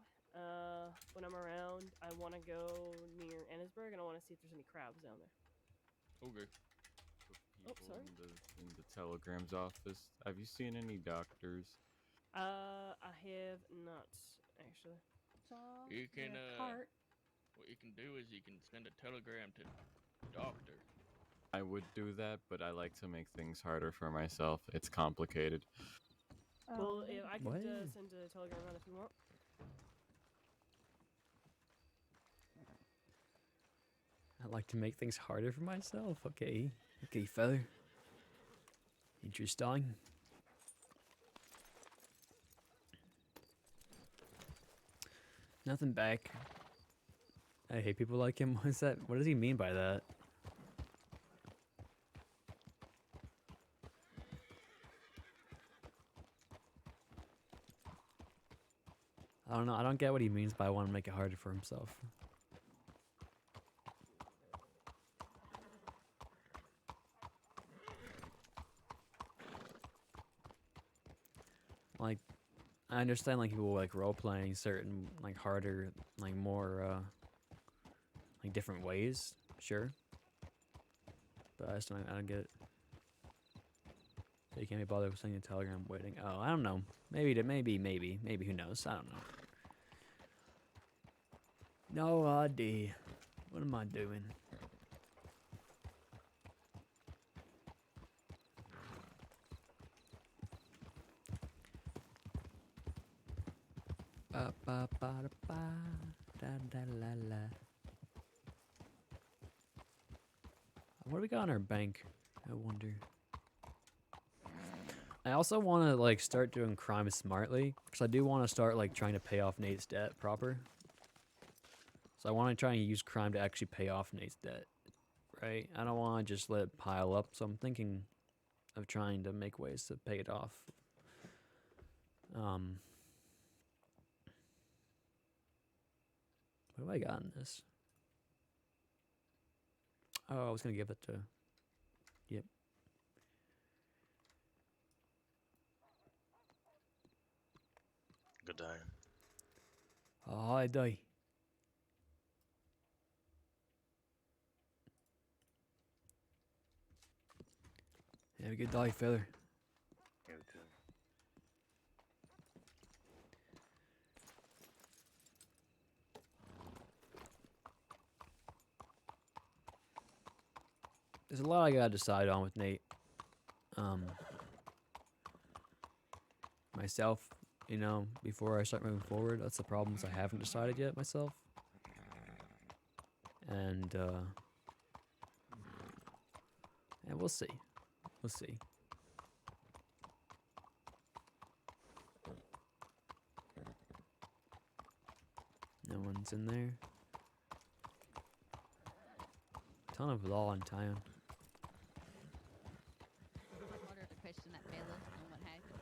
when I'm around, I want to go near Ennisburg, and I want to see if there's any crabs down there. Okay. Oh, sorry. In the telegram's office, have you seen any doctors? I have not actually. You can what you can do is you can send a telegram to doctor. I would do that, but I like to make things harder for myself. It's complicated. Well, I could What? send a telegram out if you want. I like to make things harder for myself. Okay. Okay, fella. Interesting. Nothing back. I hate people like him. What is that? What does he mean by that? I don't know. I don't get what he means by want to make it harder for himself. Like, I understand like people like role playing certain like harder, like more like different ways, sure. But I just don't get it. So you can't be bothered with sending a telegram waiting. Oh, I don't know. Maybe who knows? I don't know. No idea. What am I doing? Ba ba ba da ba da da la la. What do we got in our bank? I wonder. I also want to like start doing crime smartly, because I do want to start like trying to pay off Nate's debt proper. So I want to try and use crime to actually pay off Nate's debt, right? I don't want to just let it pile up. So I'm thinking of trying to make ways to pay it off. What have I got in this? Oh, I was gonna give it to. Yep. Good day. Oh, hi, day. Have a good day, fella. You too. There's a lot I gotta decide on with Nate. Myself, before I start moving forward. That's the problems I haven't decided yet myself. And yeah, we'll see. We'll see. No one's in there. Ton of law in town. Harder to question that fella on what happened.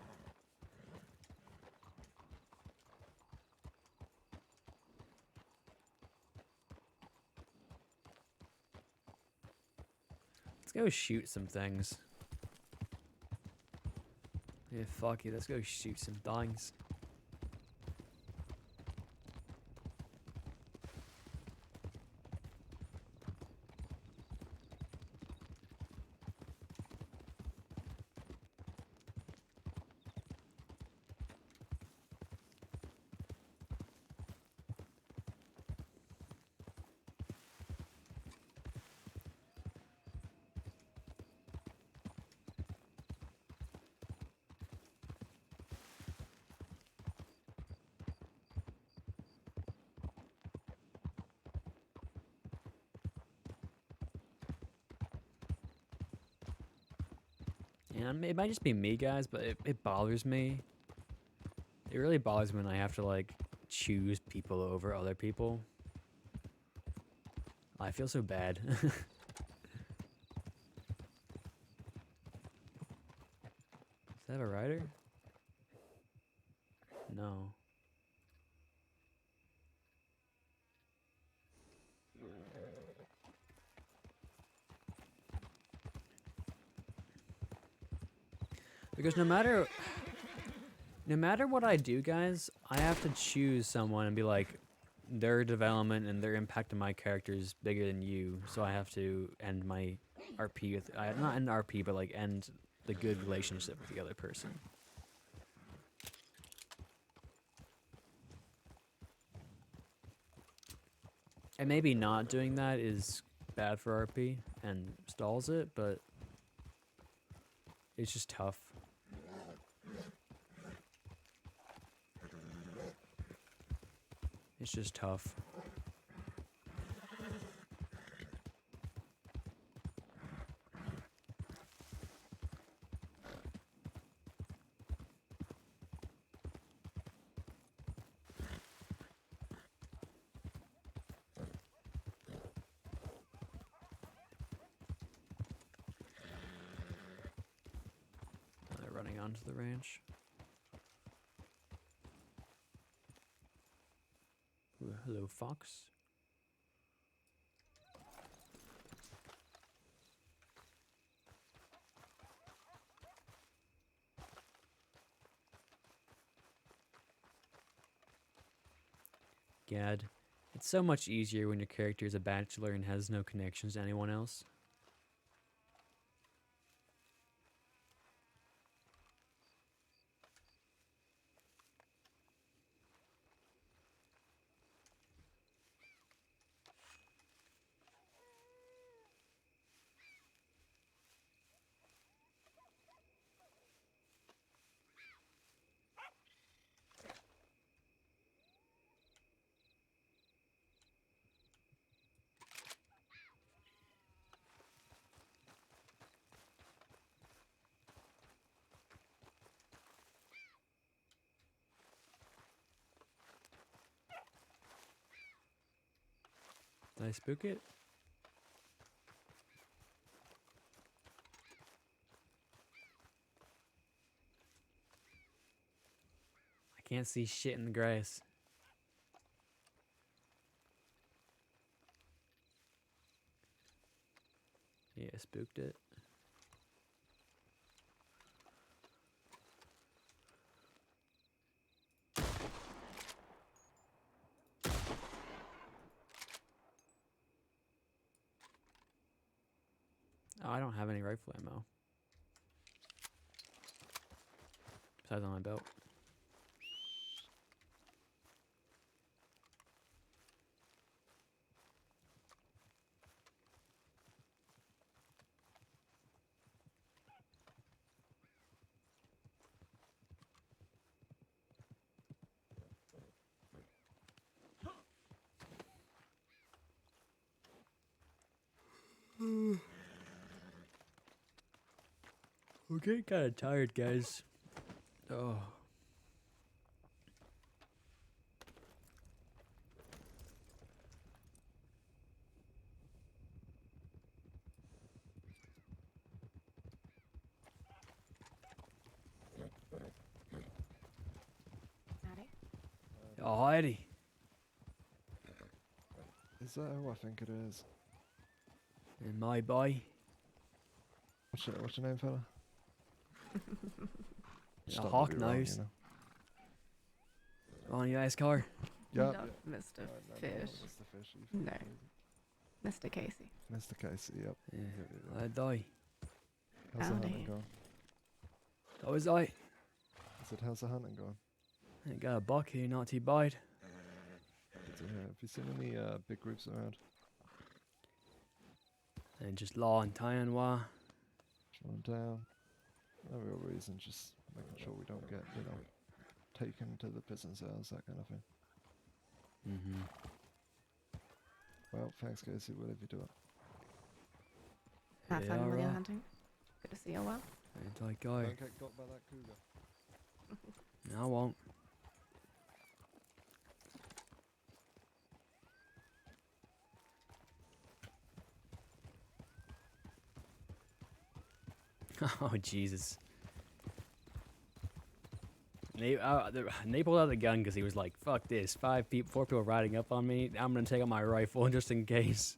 Let's go shoot some things. Yeah, fuck it. Let's go shoot some things. And it might just be me, guys, but it bothers me. It really bothers me when I have to, like, choose people over other people. I feel so bad. Is that a rider? No. Because no matter what I do, guys, I have to choose someone and be like, their development and their impact on my character is bigger than you, so I have to end my RP with, not end RP, but like end the good relationship with the other person. And maybe not doing that is bad for RP and stalls it, but it's just tough. It's just tough. They're running onto the ranch. Ooh, hello, fox. Gad. It's so much easier when your character is a bachelor and has no connections to anyone else. Did I spook it? I can't see shit in the grass. Yeah, spooked it. Oh, I don't have any rifle ammo. Besides on my belt. We're getting kind of tired, guys. Oh. Alrighty. Is that who I think it is? And my boy. What's your name, fella? A Stop hawk to be wrong, nose. you know. On your ass car. Yeah. Not Mr. No, Fish. Mr. Fish. No. Mr. Casey. Mr. Casey, yep. Yeah, I die. How's the Howdy. hunting going? That was I. I said, how's the hunting going? I got a buck here, not too bad. Good to hear. Have you seen any big groups around? And just law and tying wah. Showing down. No real reason, just making sure we don't get, you know, taken to the prison cells, that kind of thing. Mm-hmm. Well, thanks, Casey. We'll leave you to it. Have Yeah, fun with your alright. hunting. Good to see you well. Until I go. Don't get got by that cougar. No, I won't. Oh, Jesus. Nate pulled out the gun because he was like, fuck this. 4 people riding up on me. I'm going to take out my rifle just in case.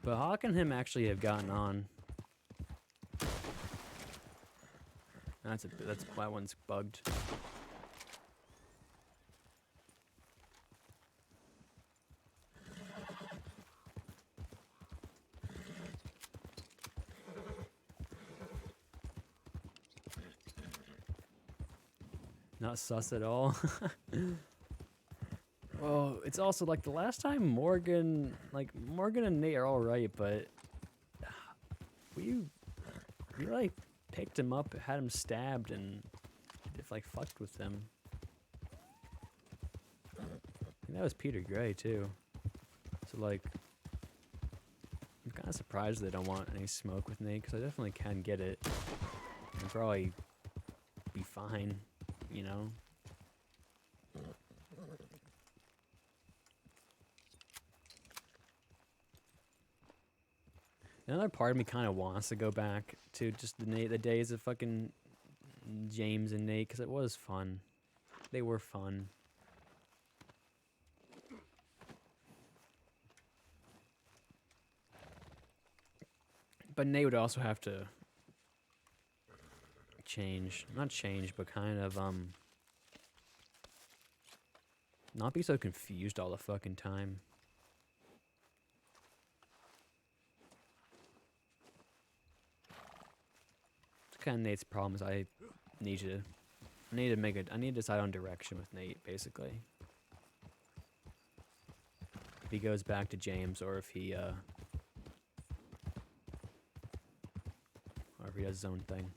But Hawk and him actually have gotten on. That one's bugged. Not sus at all. Oh, it's also like the last time Morgan and Nate are all right, but we like picked him up, had him stabbed, and just like fucked with him. And that was Peter Gray too. So like, I'm kind of surprised they don't want any smoke with Nate, because I definitely can get it. And probably be fine, you know. Another part of me kind of wants to go back to just the days of fucking James and Nate, because it was fun. They were fun. But Nate would also have to change. Not change, but kind of, not be so confused all the fucking time. Kind of Nate's problem is I need to decide on direction with Nate, basically. If he goes back to James, or if he does his own thing.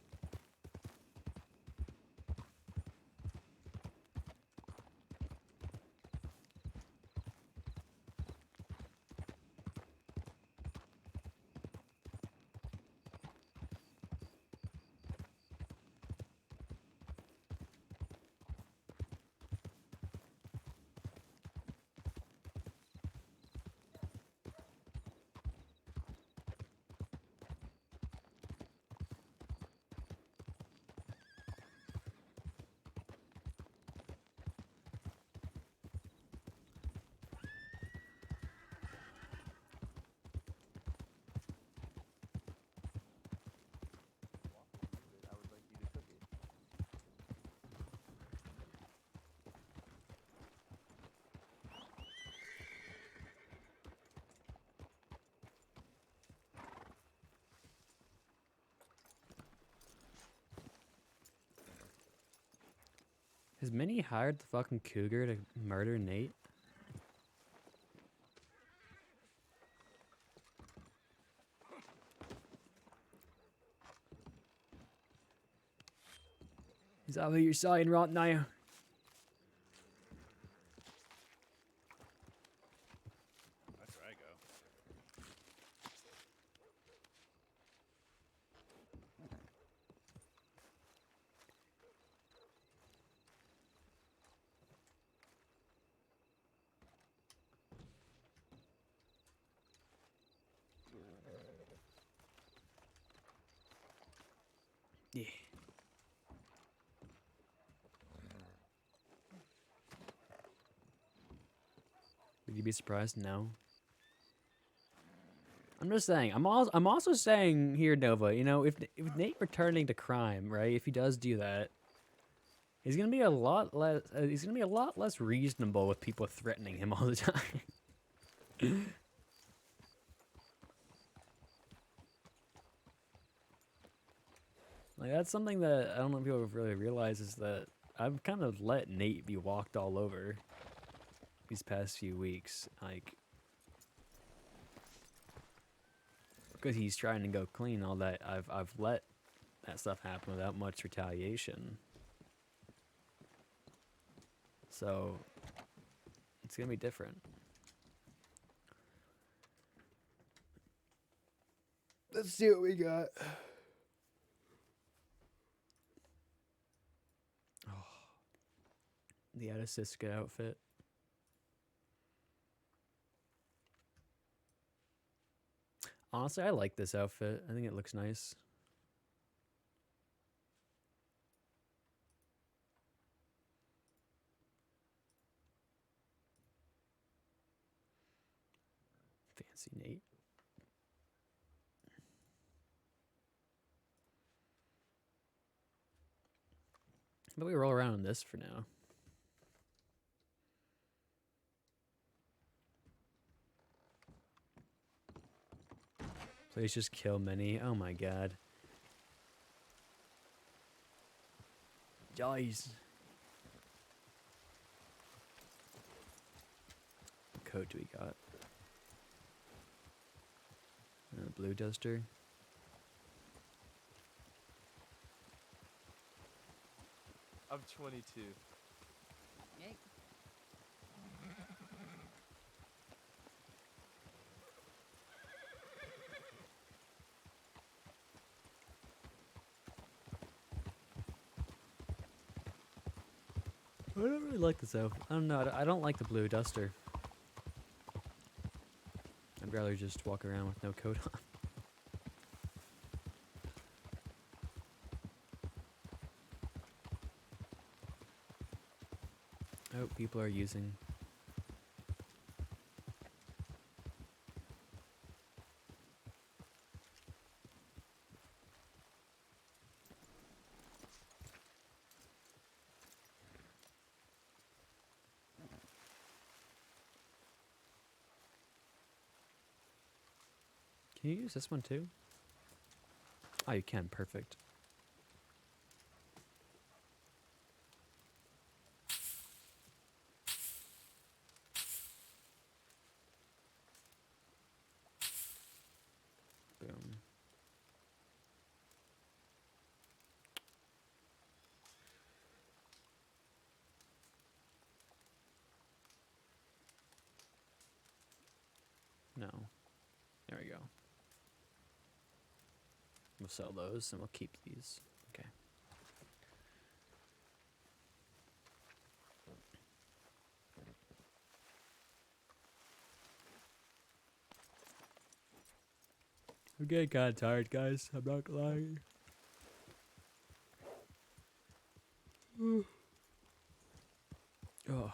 Has Minnie hired the fucking cougar to murder Nate? Is that what you're saying right now? That's where I go. Yeah. Would you be surprised? No. I'm just saying. I'm also saying here, Nova. You know, if Nate returning to crime, right? If he does do that, he's gonna be a lot less. He's gonna be a lot less reasonable with people threatening him all the time. Like, that's something that I don't know if people really realize, is that I've kind of let Nate be walked all over these past few weeks, like, because he's trying to go clean. All that I've let that stuff happen without much retaliation. So it's gonna be different. Let's see what we got. Oh, the Adasiska outfit. Honestly, I like this outfit. I think it looks nice. Fancy Nate. But we roll around in this for now. Please just kill many. Oh my god. Guys. What coat do we got? Blue duster. I'm 22. Yay. I don't really like this outfit. I don't know. I don't like the blue duster. I'd rather just walk around with no coat on. Oh, people are using. Can you use this one too? Oh, you can. Perfect. Boom. No. There we go. We'll sell those and we'll keep these. Okay. I'm getting kind of tired, guys. I'm not lying. Oh.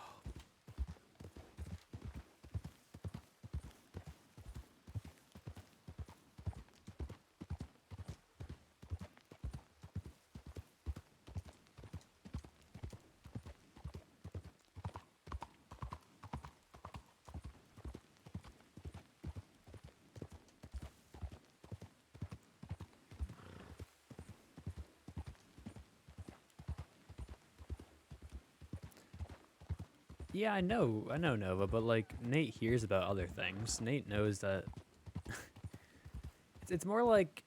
Yeah, I know Nova, but like Nate hears about other things. Nate knows that it's more like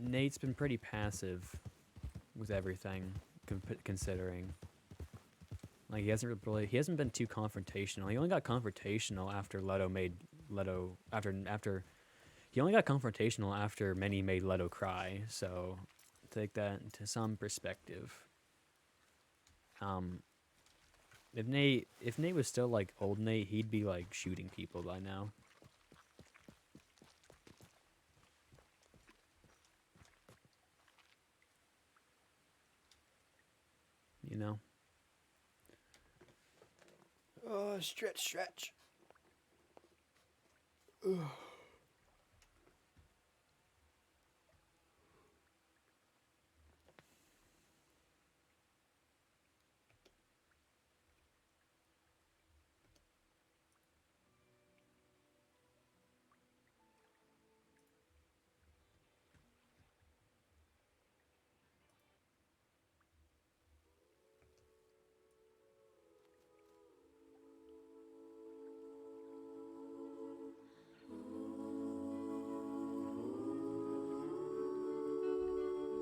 Nate's been pretty passive with everything considering. Like he hasn't been too confrontational. He only got confrontational after Leto made Leto after he only got confrontational after many made Leto cry. So take that into some perspective. If Nate was still like old Nate, he'd be like shooting people by now. You know? Oh, stretch. Ugh.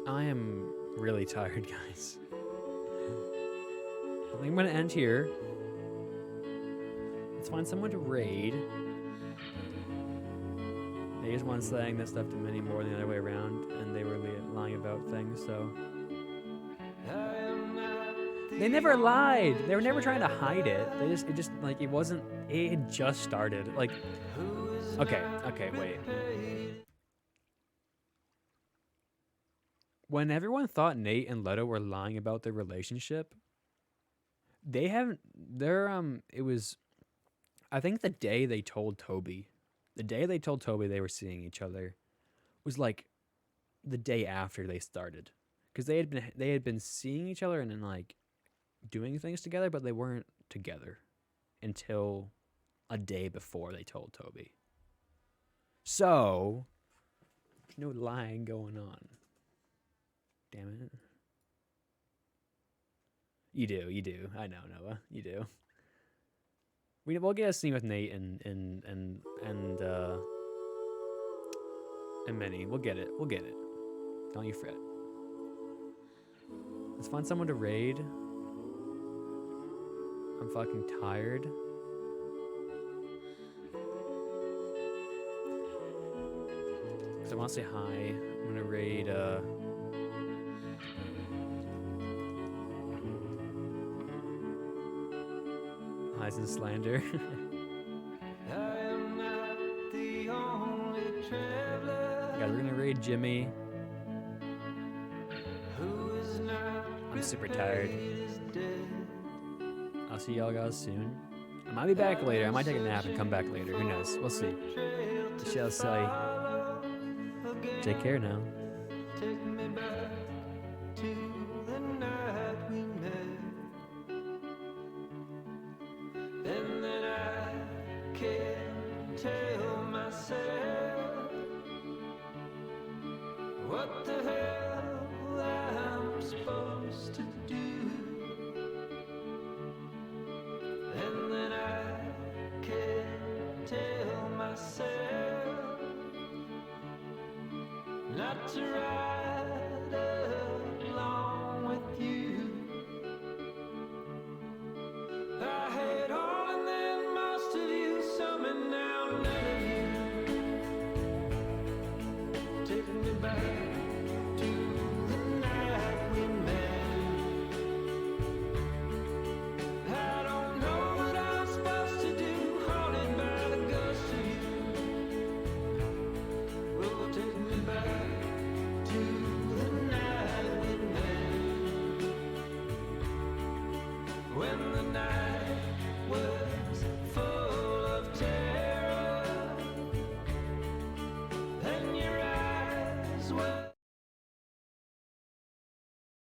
I am really tired, guys. I think I'm gonna end here. Let's find someone to raid. They just weren't saying this stuff to me anymore than the other way around, and they were lying about things, so. They never lied. They were never trying to hide it. It wasn't, it had just started. Like, okay, wait. When everyone thought Nate and Leto were lying about their relationship, it was, I think the day they told Toby they were seeing each other was like the day after they started. Because they had been seeing each other and then like doing things together, but they weren't together until a day before they told Toby. So there's no lying going on. Damn it. You do. I know, Noah. You do. We'll get a scene with Nate and Minnie. We'll get it. Don't you fret. Let's find someone to raid. I'm fucking tired. Cause I want to say hi. I'm gonna raid. Highs and slander. Guys, we're gonna raid Jimmy. I'm super tired. I'll see y'all guys soon. I might be back later. I might take a nap and come back later. Who knows? We'll see. We shall see. Take care now. Take me back to the night we met. And then I can't tell myself what the hell I'm supposed to do. And then I can't tell myself not to ride